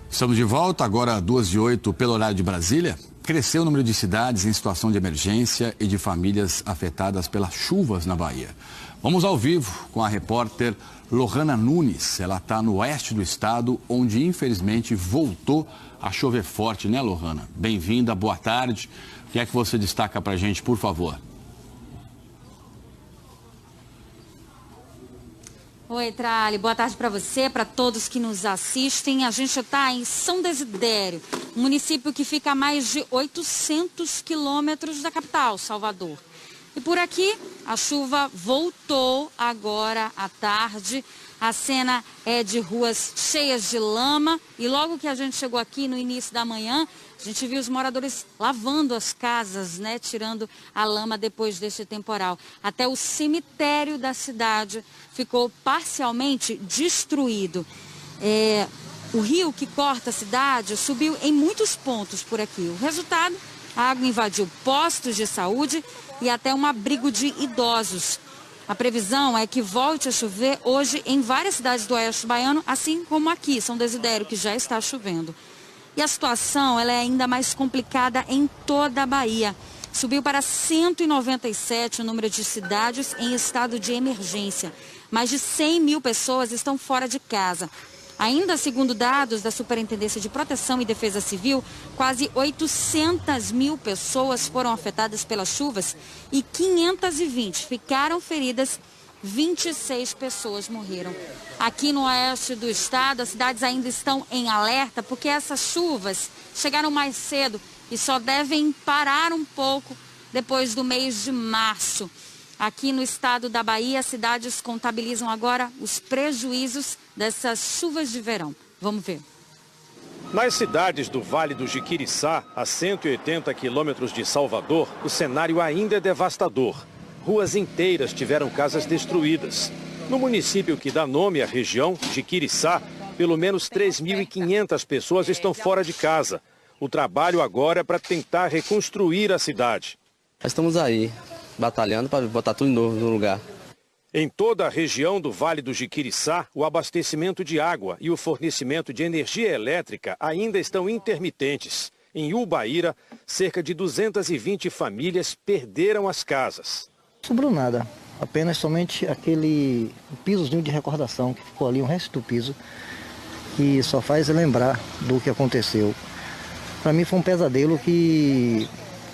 Estamos de volta, agora 2h08 pelo horário de Brasília. Cresceu o número de cidades em situação de emergência e de famílias afetadas pelas chuvas na Bahia. Vamos ao vivo com a repórter Lohana Nunes. Ela está no oeste do estado, onde infelizmente voltou a chover forte, né, Lohana? Bem-vinda, boa tarde. O que é que você destaca para a gente, por favor? Oi, Trali, boa tarde para você, para todos que nos assistem. A gente está em São Desidério, um município que fica a mais de 800 quilômetros da capital, Salvador. E por aqui, a chuva voltou agora à tarde. A cena é de ruas cheias de lama e logo que a gente chegou aqui no início da manhã, a gente viu os moradores lavando as casas, né, tirando a lama depois deste temporal. Até o cemitério da cidade ficou parcialmente destruído. O rio que corta a cidade subiu em muitos pontos por aqui. O resultado, a água invadiu postos de saúde e até um abrigo de idosos. A previsão é que volte a chover hoje em várias cidades do oeste baiano, assim como aqui, São Desidério, que já está chovendo. E a situação ela é ainda mais complicada em toda a Bahia. Subiu para 197 o número de cidades em estado de emergência. Mais de 100 mil pessoas estão fora de casa. Ainda segundo dados da Superintendência de Proteção e Defesa Civil, quase 800 mil pessoas foram afetadas pelas chuvas e 520 ficaram feridas, 26 pessoas morreram. Aqui no oeste do estado, as cidades ainda estão em alerta porque essas chuvas chegaram mais cedo e só devem parar um pouco depois do mês de março. Aqui no estado da Bahia, as cidades contabilizam agora os prejuízos dessas chuvas de verão. Vamos ver. Nas cidades do Vale do Jiquiriçá, a 180 quilômetros de Salvador, o cenário ainda é devastador. Ruas inteiras tiveram casas destruídas. No município que dá nome à região, Jiquiriçá, pelo menos 3.500 pessoas estão fora de casa. O trabalho agora é para tentar reconstruir a cidade. Nós estamos aí, batalhando para botar tudo novo no lugar. Em toda a região do Vale do Jiquiriçá, o abastecimento de água e o fornecimento de energia elétrica ainda estão intermitentes. Em Ubaíra, cerca de 220 famílias perderam as casas. Não sobrou nada, apenas somente aquele pisozinho de recordação que ficou ali, o resto do piso, que só faz lembrar do que aconteceu. Para mim foi um pesadelo que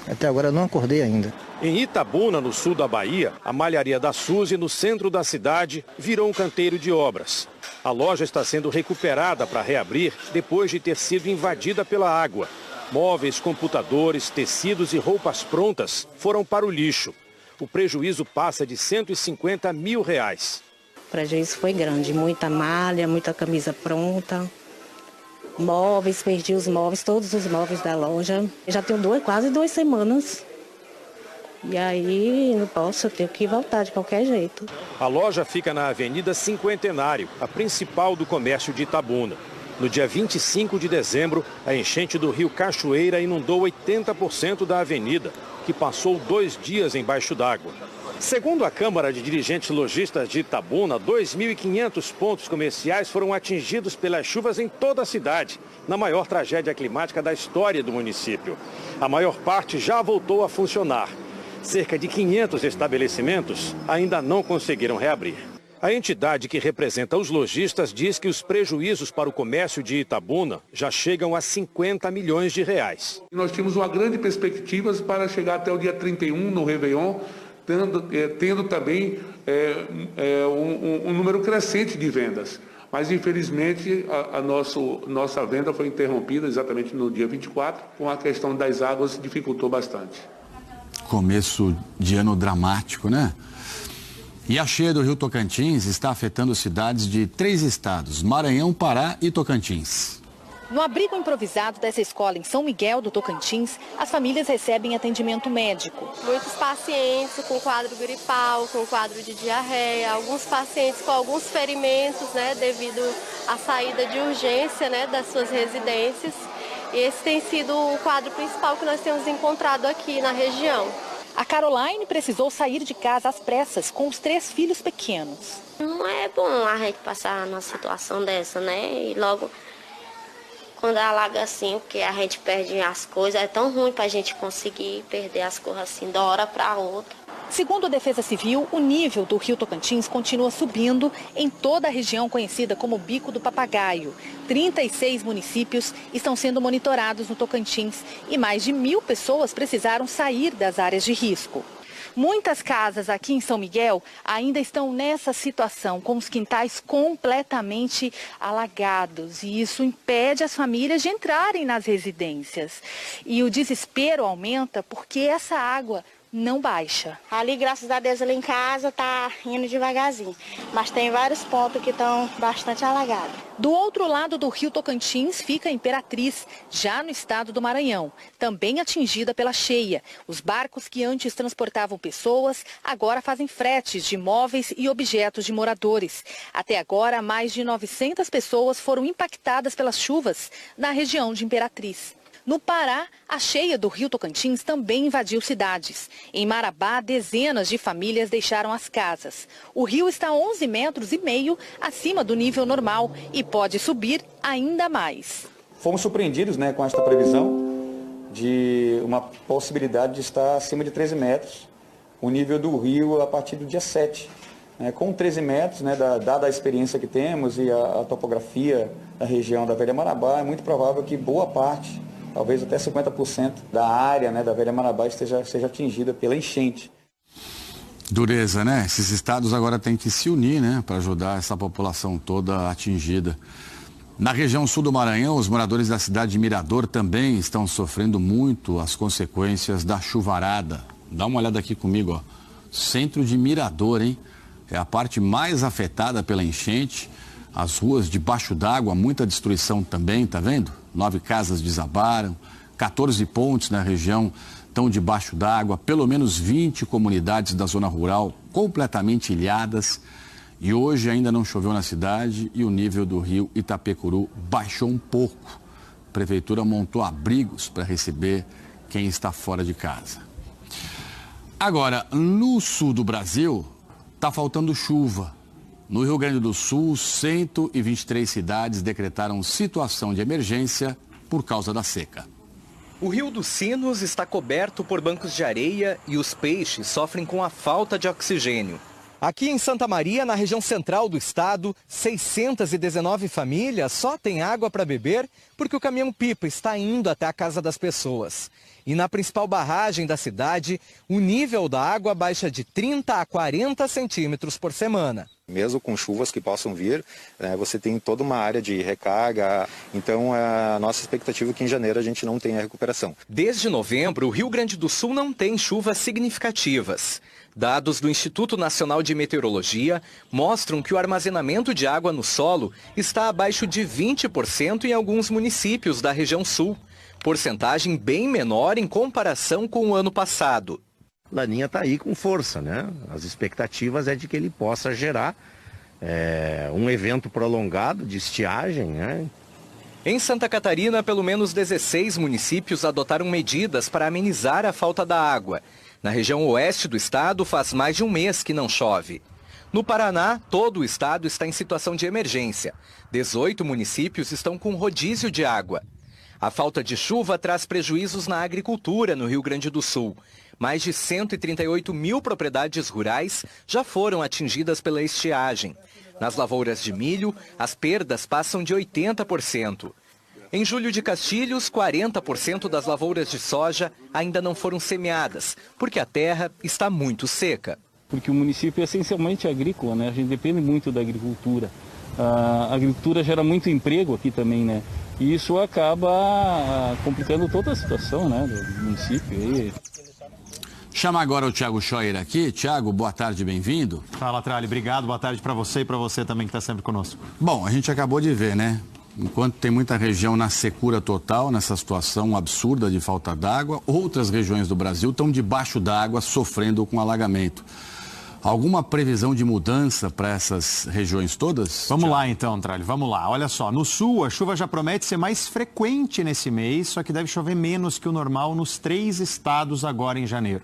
até agora eu não acordei ainda. Em Itabuna, no sul da Bahia, a malharia da Suzy, no centro da cidade, virou um canteiro de obras. A loja está sendo recuperada para reabrir depois de ter sido invadida pela água. Móveis, computadores, tecidos e roupas prontas foram para o lixo. O prejuízo passa de R$150 mil. O prejuízo foi grande, muita malha, muita camisa pronta. Móveis, perdi os móveis, todos os móveis da loja. Já tenho quase 2 semanas. E aí, não posso, eu tenho que voltar de qualquer jeito. A loja fica na Avenida Cinquentenário, a principal do comércio de Itabuna. No dia 25 de dezembro, a enchente do rio Cachoeira inundou 80% da avenida, que passou 2 dias embaixo d'água. Segundo a Câmara de Dirigentes Lojistas de Itabuna, 2.500 pontos comerciais foram atingidos pelas chuvas em toda a cidade, na maior tragédia climática da história do município. A maior parte já voltou a funcionar. Cerca de 500 estabelecimentos ainda não conseguiram reabrir. A entidade que representa os lojistas diz que os prejuízos para o comércio de Itabuna já chegam a R$50 milhões. Nós tínhamos uma grande perspectiva para chegar até o dia 31 no Réveillon, tendo também um número crescente de vendas. Mas, infelizmente, a nossa venda foi interrompida exatamente no dia 24, com a questão das águas dificultou bastante. Começo de ano dramático, né? E a cheia do Rio Tocantins está afetando cidades de 3 estados, Maranhão, Pará e Tocantins. No abrigo improvisado dessa escola em São Miguel do Tocantins, as famílias recebem atendimento médico. Muitos pacientes com quadro gripal, com quadro de diarreia, alguns pacientes com alguns ferimentos, né, devido à saída de urgência, né, das suas residências. E esse tem sido o quadro principal que nós temos encontrado aqui na região. A Caroline precisou sair de casa às pressas com os 3 filhos pequenos. Não é bom a gente passar numa situação dessa, né? E logo quando alaga assim, porque a gente perde as coisas, é tão ruim para a gente conseguir perder as coisas assim, de uma hora para outra. Segundo a Defesa Civil, o nível do Rio Tocantins continua subindo em toda a região conhecida como Bico do Papagaio. 36 municípios estão sendo monitorados no Tocantins e mais de 1.000 pessoas precisaram sair das áreas de risco. Muitas casas aqui em São Miguel ainda estão nessa situação, com os quintais completamente alagados. E isso impede as famílias de entrarem nas residências. E o desespero aumenta porque essa água não baixa. Ali, graças a Deus, ali em casa tá indo devagarzinho, mas tem vários pontos que estão bastante alagados. Do outro lado do Rio Tocantins fica a Imperatriz, já no estado do Maranhão, também atingida pela cheia. Os barcos que antes transportavam pessoas, agora fazem fretes de móveis e objetos de moradores. Até agora, mais de 900 pessoas foram impactadas pelas chuvas na região de Imperatriz. No Pará, a cheia do Rio Tocantins também invadiu cidades. Em Marabá, dezenas de famílias deixaram as casas. O rio está a 11,5 metros acima do nível normal e pode subir ainda mais. Fomos surpreendidos, com esta previsão de uma possibilidade de estar acima de 13 metros, o nível do rio a partir do dia 7. Com 13 metros, dada a experiência que temos e a topografia da região da Velha Marabá, é muito provável que boa parte, talvez até 50% da área da Velha Marabá seja atingida pela enchente. Dureza, né? Esses estados agora têm que se unir, para ajudar essa população toda atingida. Na região sul do Maranhão, os moradores da cidade de Mirador também estão sofrendo muito as consequências da chuvarada. Dá uma olhada aqui comigo, ó. Centro de Mirador, hein? É a parte mais afetada pela enchente. As ruas debaixo d'água, muita destruição também, tá vendo? 9 casas desabaram, 14 pontes na região estão debaixo d'água, pelo menos 20 comunidades da zona rural completamente ilhadas. E hoje ainda não choveu na cidade e o nível do rio Itapecuru baixou um pouco. A prefeitura montou abrigos para receber quem está fora de casa. Agora, no sul do Brasil, está faltando chuva. No Rio Grande do Sul, 123 cidades decretaram situação de emergência por causa da seca. O Rio dos Sinos está coberto por bancos de areia e os peixes sofrem com a falta de oxigênio. Aqui em Santa Maria, na região central do estado, 619 famílias só têm água para beber porque o caminhão-pipa está indo até a casa das pessoas. E na principal barragem da cidade, o nível da água baixa de 30 a 40 centímetros por semana. Mesmo com chuvas que possam vir, você tem toda uma área de recarga, então a nossa expectativa é que em janeiro a gente não tenha recuperação. Desde novembro, o Rio Grande do Sul não tem chuvas significativas. Dados do Instituto Nacional de Meteorologia mostram que o armazenamento de água no solo está abaixo de 20% em alguns municípios da região sul, porcentagem bem menor em comparação com o ano passado. Laninha está aí com força, As expectativas é de que ele possa gerar um evento prolongado de estiagem, Em Santa Catarina, pelo menos 16 municípios adotaram medidas para amenizar a falta da água. Na região oeste do estado, faz mais de um mês que não chove. No Paraná, todo o estado está em situação de emergência. 18 municípios estão com rodízio de água. A falta de chuva traz prejuízos na agricultura no Rio Grande do Sul. Mais de 138 mil propriedades rurais já foram atingidas pela estiagem. Nas lavouras de milho, as perdas passam de 80%. Em Júlio de Castilhos, 40% das lavouras de soja ainda não foram semeadas, porque a terra está muito seca. Porque o município é essencialmente agrícola, A gente depende muito da agricultura. A agricultura gera muito emprego aqui também, né? E isso acaba complicando toda a situação, né, do município. Aí. Chama agora o Thiago Scheuer aqui. Thiago, boa tarde, bem-vindo. Fala, Tralli, obrigado, boa tarde para você e para você também que está sempre conosco. Bom, a gente acabou de ver, né? Enquanto tem muita região na secura total, nessa situação absurda de falta d'água, outras regiões do Brasil estão debaixo d'água, sofrendo com alagamento. Alguma previsão de mudança para essas regiões todas? Vamos lá então, Tralli, vamos lá. Olha só, no sul a chuva já promete ser mais frequente nesse mês, só que deve chover menos que o normal nos 3 estados agora em janeiro.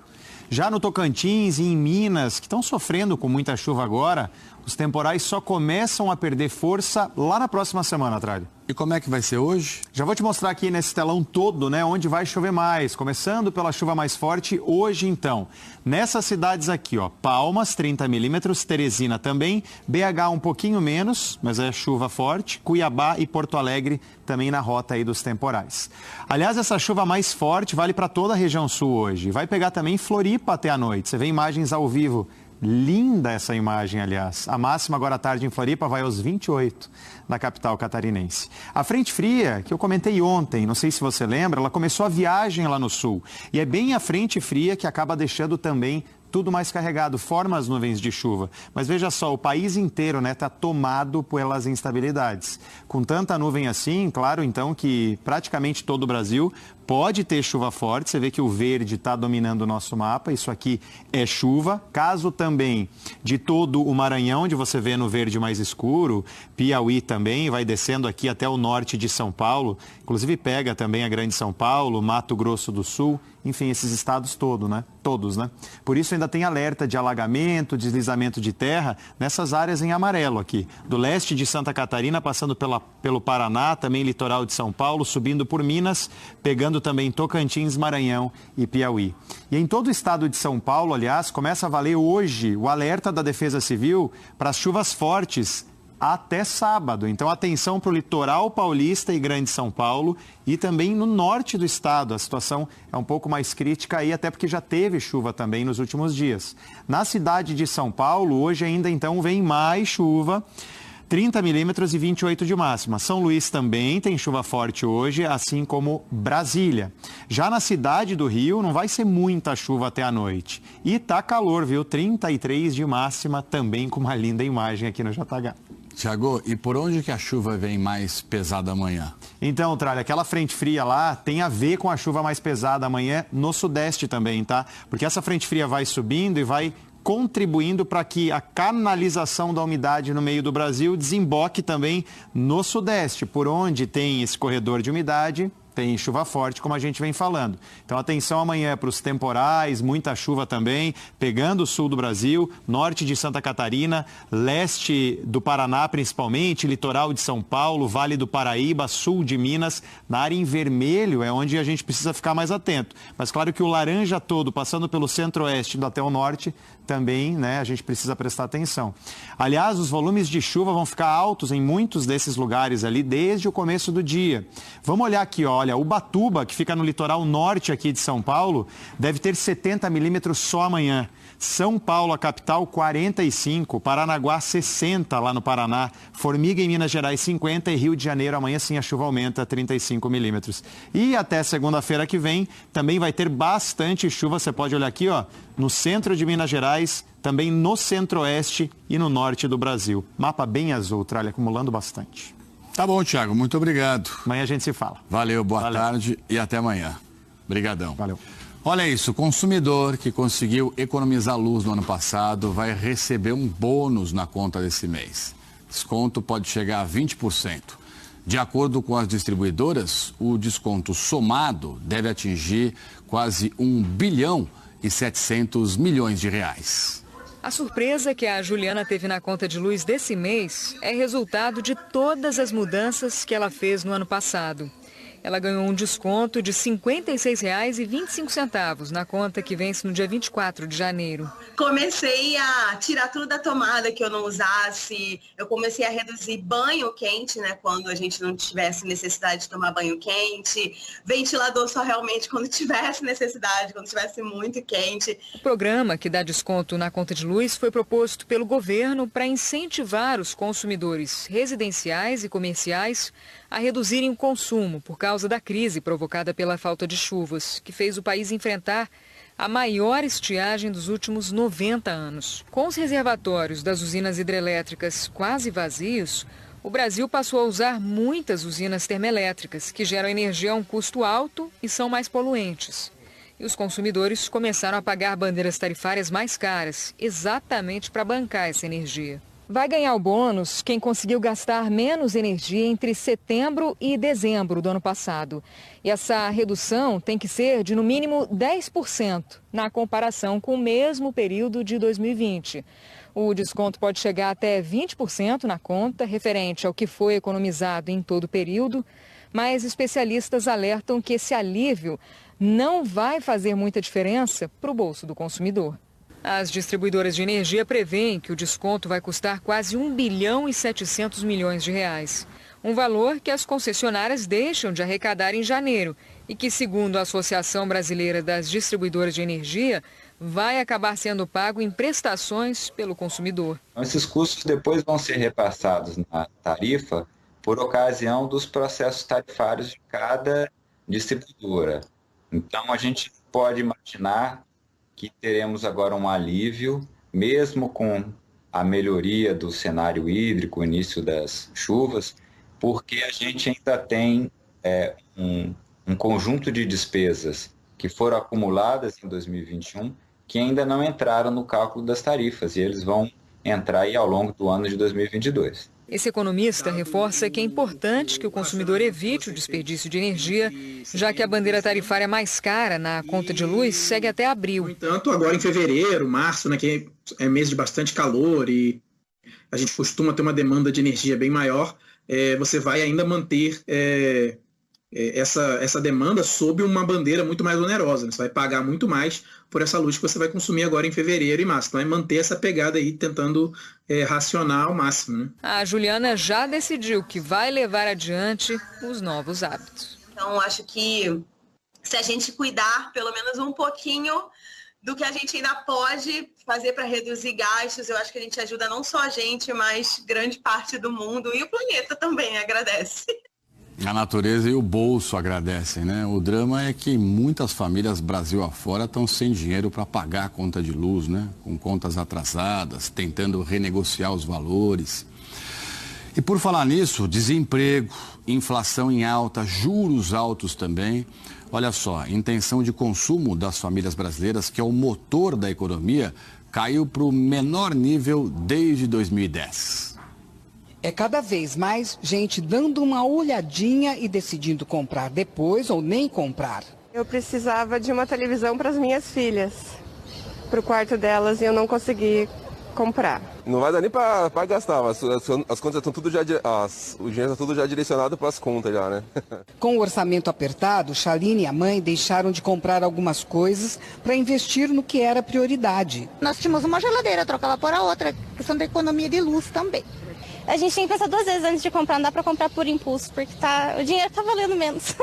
Já no Tocantins e em Minas, que estão sofrendo com muita chuva agora, os temporais só começam a perder força lá na próxima semana, Tralli. E como é que vai ser hoje? Já vou te mostrar aqui nesse telão todo, né, onde vai chover mais, começando pela chuva mais forte hoje então. Nessas cidades aqui, ó, Palmas, 30 milímetros, Teresina também, BH um pouquinho menos, mas é chuva forte, Cuiabá e Porto Alegre também na rota aí dos temporais. Aliás, essa chuva mais forte vale para toda a região sul hoje. Vai pegar também Floripa até a noite. Você vê imagens ao vivo. Linda essa imagem, aliás. A máxima agora à tarde em Floripa vai aos 28 na capital catarinense. A frente fria, que eu comentei ontem, não sei se você lembra, ela começou a viagem lá no sul. E é bem a frente fria que acaba deixando também tudo mais carregado, forma as nuvens de chuva. Mas veja só, o país inteiro, né, está tomado pelas instabilidades. Com tanta nuvem assim, claro, então, que praticamente todo o Brasil pode ter chuva forte. Você vê que o verde está dominando o nosso mapa. Isso aqui é chuva. Caso também de todo o Maranhão, onde você vê no verde mais escuro, Piauí também, vai descendo aqui até o norte de São Paulo. Inclusive pega também a Grande São Paulo, Mato Grosso do Sul. Enfim, esses estados todos, né? Por isso ainda tem alerta de alagamento, deslizamento de terra nessas áreas em amarelo aqui. Do leste de Santa Catarina, passando pelo Paraná, também litoral de São Paulo, subindo por Minas, pegando também Tocantins, Maranhão e Piauí. E em todo o estado de São Paulo, aliás, começa a valer hoje o alerta da Defesa Civil para as chuvas fortes até sábado. Então, atenção para o litoral paulista e Grande São Paulo e também no norte do estado. A situação é um pouco mais crítica aí, até porque já teve chuva também nos últimos dias. Na cidade de São Paulo, hoje ainda então vem mais chuva. 30 milímetros e 28 de máxima. São Luís também tem chuva forte hoje, assim como Brasília. Já na cidade do Rio, não vai ser muita chuva até a noite. E tá calor, viu? 33 de máxima, também com uma linda imagem aqui no JH. Thiago, e por onde que a chuva vem mais pesada amanhã? Então, Tralli, aquela frente fria lá tem a ver com a chuva mais pesada amanhã no sudeste também, tá? Porque essa frente fria vai subindo e vai contribuindo para que a canalização da umidade no meio do Brasil desemboque também no sudeste, por onde tem esse corredor de umidade. Tem chuva forte, como a gente vem falando. Então, atenção amanhã para os temporais, muita chuva também, pegando o sul do Brasil, norte de Santa Catarina, leste do Paraná principalmente, litoral de São Paulo, Vale do Paraíba, sul de Minas. Na área em vermelho é onde a gente precisa ficar mais atento. Mas claro que o laranja todo, passando pelo centro-oeste até o norte, também, né, a gente precisa prestar atenção. Aliás, os volumes de chuva vão ficar altos em muitos desses lugares ali desde o começo do dia. Vamos olhar aqui, olha, Ubatuba, que fica no litoral norte aqui de São Paulo, deve ter 70 milímetros só amanhã. São Paulo, a capital, 45, Paranaguá, 60 lá no Paraná, Formiga em Minas Gerais, 50 e Rio de Janeiro, amanhã sim a chuva aumenta, 35 milímetros. E até segunda-feira que vem também vai ter bastante chuva, você pode olhar aqui, ó, no centro de Minas Gerais, também no centro-oeste e no norte do Brasil. Mapa bem azul, Tralli, acumulando bastante. Tá bom, Thiago, muito obrigado. Amanhã a gente se fala. Valeu, boa tarde e até amanhã. Obrigadão. Valeu. Olha isso, o consumidor que conseguiu economizar luz no ano passado vai receber um bônus na conta desse mês. Desconto pode chegar a 20%. De acordo com as distribuidoras, o desconto somado deve atingir quase 1 bilhão e 700 milhões de reais. A surpresa que a Juliana teve na conta de luz desse mês é resultado de todas as mudanças que ela fez no ano passado. Ela ganhou um desconto de R$ 56,25 na conta que vence no dia 24 de janeiro. Comecei a tirar tudo da tomada que eu não usasse, eu comecei a reduzir banho quente, né, quando a gente não tivesse necessidade de tomar banho quente, ventilador só realmente quando tivesse necessidade, quando tivesse muito quente. O programa que dá desconto na conta de luz foi proposto pelo governo para incentivar os consumidores residenciais e comerciais a reduzirem o consumo por causa da crise provocada pela falta de chuvas, que fez o país enfrentar a maior estiagem dos últimos 90 anos. Com os reservatórios das usinas hidrelétricas quase vazios, o Brasil passou a usar muitas usinas termoelétricas, que geram energia a um custo alto e são mais poluentes. E os consumidores começaram a pagar bandeiras tarifárias mais caras, exatamente para bancar essa energia. Vai ganhar o bônus quem conseguiu gastar menos energia entre setembro e dezembro do ano passado. E essa redução tem que ser de no mínimo 10% na comparação com o mesmo período de 2020. O desconto pode chegar até 20% na conta, referente ao que foi economizado em todo o período, mas especialistas alertam que esse alívio não vai fazer muita diferença para o bolso do consumidor. As distribuidoras de energia prevêem que o desconto vai custar quase R$ 1 bilhão e 700 milhões de reais. Um valor que as concessionárias deixam de arrecadar em janeiro e que, segundo a Associação Brasileira das Distribuidoras de Energia, vai acabar sendo pago em prestações pelo consumidor. Esses custos depois vão ser repassados na tarifa por ocasião dos processos tarifários de cada distribuidora. Então, a gente pode imaginar que teremos agora um alívio, mesmo com a melhoria do cenário hídrico, o início das chuvas, porque a gente ainda tem um conjunto de despesas que foram acumuladas em 2021 que ainda não entraram no cálculo das tarifas e eles vão entrar aí ao longo do ano de 2022. Esse economista reforça que é importante que o consumidor evite o desperdício de energia, já que a bandeira tarifária mais cara na conta de luz segue até abril. No entanto, agora em fevereiro, março, né, que é mês de bastante calor e a gente costuma ter uma demanda de energia bem maior, você vai ainda manter essa demanda sob uma bandeira muito mais onerosa, né? Você vai pagar muito mais por essa luz que você vai consumir agora em fevereiro e março. Vai manter essa pegada aí, tentando racionar ao máximo, né? A Juliana já decidiu que vai levar adiante os novos hábitos. Então, acho que se a gente cuidar pelo menos um pouquinho do que a gente ainda pode fazer para reduzir gastos, eu acho que a gente ajuda não só a gente, mas grande parte do mundo e o planeta também agradece. A natureza e o bolso agradecem, né? O drama é que muitas famílias Brasil afora estão sem dinheiro para pagar a conta de luz, né? Com contas atrasadas, tentando renegociar os valores. E por falar nisso, desemprego, inflação em alta, juros altos também. Olha só, a intenção de consumo das famílias brasileiras, que é o motor da economia, caiu para o menor nível desde 2010. É cada vez mais gente dando uma olhadinha e decidindo comprar depois ou nem comprar. Eu precisava de uma televisão para as minhas filhas, para o quarto delas, e eu não consegui comprar. Não vai dar nem para gastar, as contas estão tudo já, o dinheiro está tudo já direcionado para as contas já, né? Com o orçamento apertado, Chaline e a mãe deixaram de comprar algumas coisas para investir no que era prioridade. Nós tínhamos uma geladeira, trocava por a outra, questão da economia de luz também. A gente tem que pensar duas vezes antes de comprar, não dá para comprar por impulso, porque o dinheiro está valendo menos.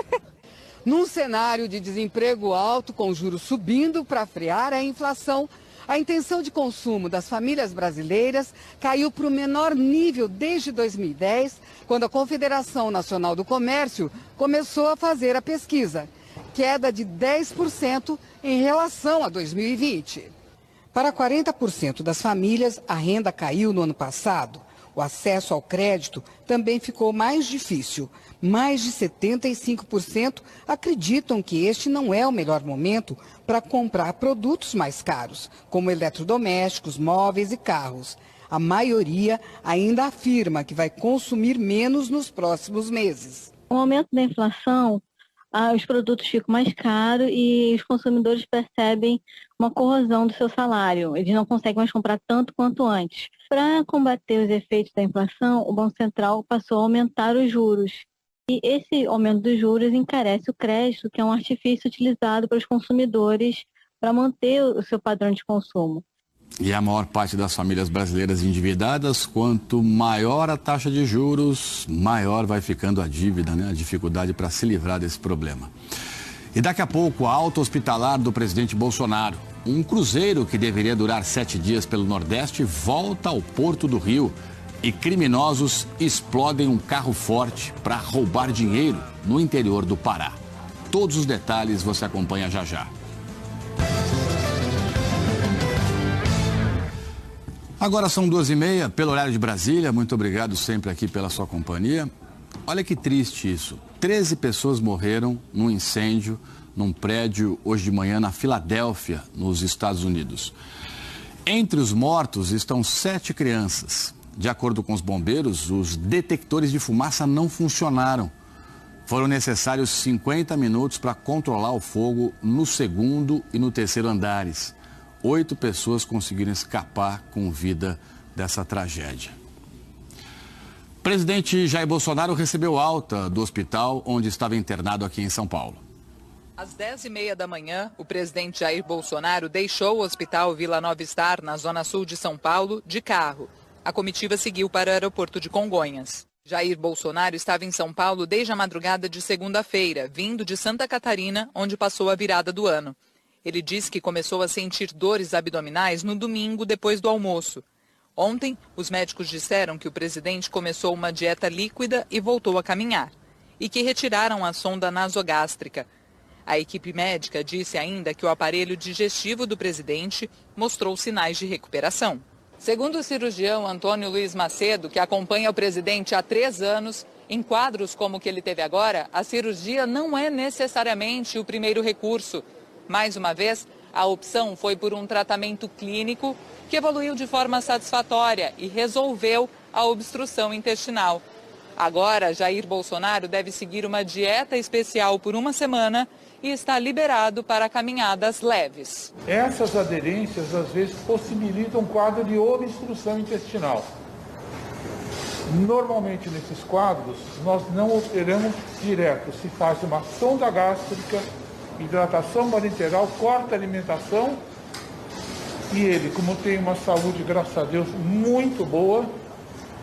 Num cenário de desemprego alto, com juros subindo para frear a inflação, a intenção de consumo das famílias brasileiras caiu para o menor nível desde 2010, quando a Confederação Nacional do Comércio começou a fazer a pesquisa. Queda de 10% em relação a 2020. Para 40% das famílias, a renda caiu no ano passado. O acesso ao crédito também ficou mais difícil. Mais de 75% acreditam que este não é o melhor momento para comprar produtos mais caros, como eletrodomésticos, móveis e carros. A maioria ainda afirma que vai consumir menos nos próximos meses. Com o aumento da inflação, os produtos ficam mais caros e os consumidores percebem uma corrosão do seu salário. Eles não conseguem mais comprar tanto quanto antes. Para combater os efeitos da inflação, o Banco Central passou a aumentar os juros. E esse aumento dos juros encarece o crédito, que é um artifício utilizado pelos consumidores para manter o seu padrão de consumo. E a maior parte das famílias brasileiras endividadas, quanto maior a taxa de juros, maior vai ficando a dívida, né? A dificuldade para se livrar desse problema. E daqui a pouco, a alta hospitalar do presidente Bolsonaro. Um cruzeiro que deveria durar 7 dias pelo Nordeste volta ao Porto do Rio. E criminosos explodem um carro forte para roubar dinheiro no interior do Pará. Todos os detalhes você acompanha já já. Agora são 2h30, pelo horário de Brasília. Muito obrigado sempre aqui pela sua companhia. Olha que triste isso. 13 pessoas morreram num incêndio num prédio hoje de manhã na Filadélfia, nos Estados Unidos. Entre os mortos estão 7 crianças. De acordo com os bombeiros, os detectores de fumaça não funcionaram. Foram necessários 50 minutos para controlar o fogo no 2º e no 3º andares. 8 pessoas conseguiram escapar com vida dessa tragédia. O presidente Jair Bolsonaro recebeu alta do hospital onde estava internado aqui em São Paulo. Às 10h30 da manhã, o presidente Jair Bolsonaro deixou o Hospital Vila Nova Star, na zona sul de São Paulo, de carro. A comitiva seguiu para o aeroporto de Congonhas. Jair Bolsonaro estava em São Paulo desde a madrugada de segunda-feira, vindo de Santa Catarina, onde passou a virada do ano. Ele disse que começou a sentir dores abdominais no domingo, depois do almoço. Ontem, os médicos disseram que o presidente começou uma dieta líquida e voltou a caminhar, e que retiraram a sonda nasogástrica. A equipe médica disse ainda que o aparelho digestivo do presidente mostrou sinais de recuperação. Segundo o cirurgião Antônio Luiz Macedo, que acompanha o presidente há 3 anos, em quadros como o que ele teve agora, a cirurgia não é necessariamente o primeiro recurso. Mais uma vez, a opção foi por um tratamento clínico que evoluiu de forma satisfatória e resolveu a obstrução intestinal. Agora, Jair Bolsonaro deve seguir uma dieta especial por 1 semana e está liberado para caminhadas leves. Essas aderências, às vezes, possibilitam um quadro de obstrução intestinal. Normalmente, nesses quadros, nós não operamos direto. Se faz uma sonda gástrica, hidratação parenteral, corta a alimentação e ele, como tem uma saúde, graças a Deus, muito boa,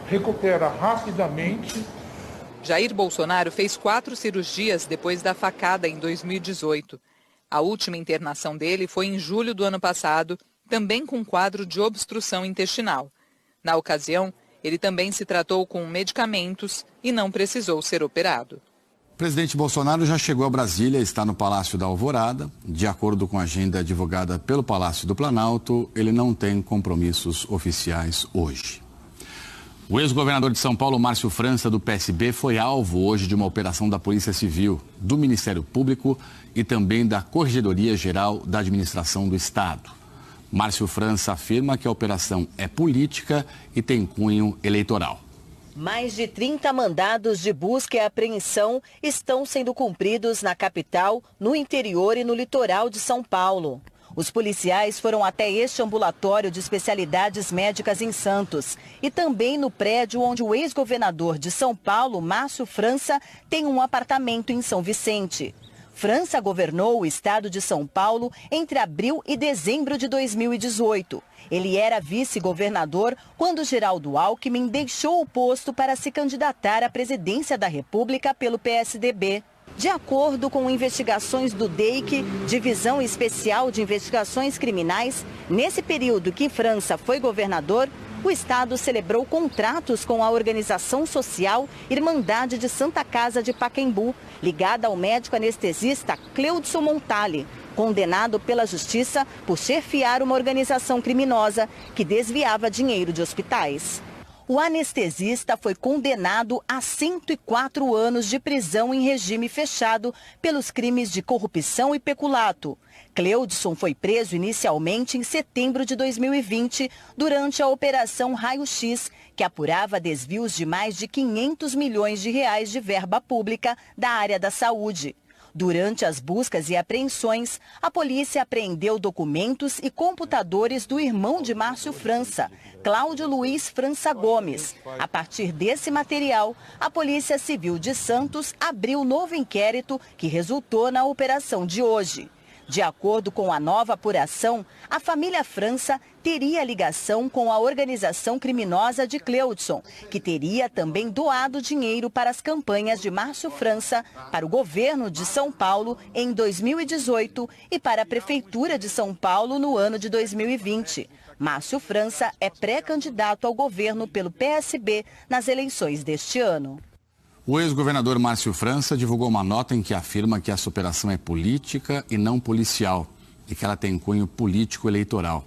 recupera rapidamente. Jair Bolsonaro fez 4 cirurgias depois da facada em 2018. A última internação dele foi em julho do ano passado, também com quadro de obstrução intestinal. Na ocasião, ele também se tratou com medicamentos e não precisou ser operado. O presidente Bolsonaro já chegou a Brasília e está no Palácio da Alvorada. De acordo com a agenda divulgada pelo Palácio do Planalto, ele não tem compromissos oficiais hoje. O ex-governador de São Paulo, Márcio França, do PSB, foi alvo hoje de uma operação da Polícia Civil, do Ministério Público e também da Corregedoria Geral da Administração do Estado. Márcio França afirma que a operação é política e tem cunho eleitoral. Mais de 30 mandados de busca e apreensão estão sendo cumpridos na capital, no interior e no litoral de São Paulo. Os policiais foram até este ambulatório de especialidades médicas em Santos e também no prédio onde o ex-governador de São Paulo, Márcio França, tem um apartamento em São Vicente. França governou o estado de São Paulo entre abril e dezembro de 2018. Ele era vice-governador quando Geraldo Alckmin deixou o posto para se candidatar à presidência da República pelo PSDB. De acordo com investigações do DEIC, Divisão Especial de Investigações Criminais, nesse período que França foi governador, o Estado celebrou contratos com a organização social Irmandade de Santa Casa de Pacaembu, ligada ao médico anestesista Cleudson Montale, condenado pela Justiça por chefiar uma organização criminosa que desviava dinheiro de hospitais. O anestesista foi condenado a 104 anos de prisão em regime fechado pelos crimes de corrupção e peculato. Cleudson foi preso inicialmente em setembro de 2020, durante a Operação Raio X, que apurava desvios de mais de 500 milhões de reais de verba pública da área da saúde. Durante as buscas e apreensões, a polícia apreendeu documentos e computadores do irmão de Márcio França, Cláudio Luiz França Gomes. A partir desse material, a Polícia Civil de Santos abriu novo inquérito que resultou na operação de hoje. De acordo com a nova apuração, a família França teria ligação com a organização criminosa de Cleudson, que teria também doado dinheiro para as campanhas de Márcio França, para o governo de São Paulo em 2018 e para a Prefeitura de São Paulo no ano de 2020. Márcio França é pré-candidato ao governo pelo PSB nas eleições deste ano. O ex-governador Márcio França divulgou uma nota em que afirma que essa operação é política e não policial e que ela tem cunho político-eleitoral.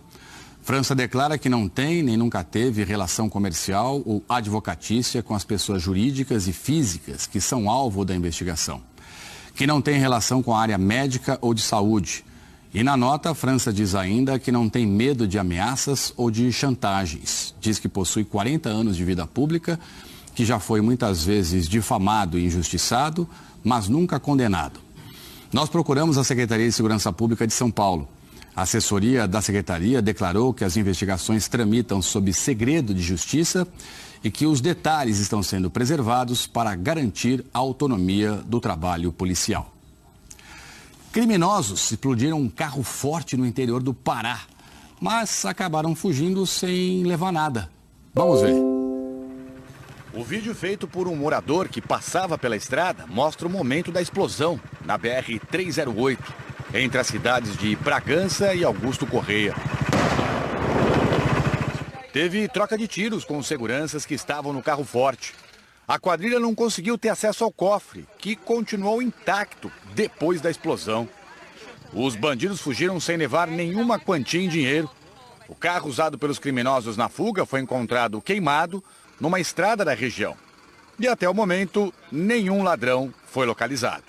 França declara que não tem nem nunca teve relação comercial ou advocatícia com as pessoas jurídicas e físicas que são alvo da investigação, que não tem relação com a área médica ou de saúde. E na nota, França diz ainda que não tem medo de ameaças ou de chantagens. Diz que possui 40 anos de vida pública, que já foi muitas vezes difamado e injustiçado, mas nunca condenado. Nós procuramos a Secretaria de Segurança Pública de São Paulo. A assessoria da Secretaria declarou que as investigações tramitam sob segredo de justiça e que os detalhes estão sendo preservados para garantir a autonomia do trabalho policial. Criminosos explodiram um carro forte no interior do Pará, mas acabaram fugindo sem levar nada. Vamos ver. O vídeo feito por um morador que passava pela estrada mostra o momento da explosão na BR-308, entre as cidades de Bragança e Augusto Correia. Teve troca de tiros com os seguranças que estavam no carro forte. A quadrilha não conseguiu ter acesso ao cofre, que continuou intacto depois da explosão. Os bandidos fugiram sem levar nenhuma quantia em dinheiro. O carro usado pelos criminosos na fuga foi encontrado queimado numa estrada da região. E até o momento, nenhum ladrão foi localizado.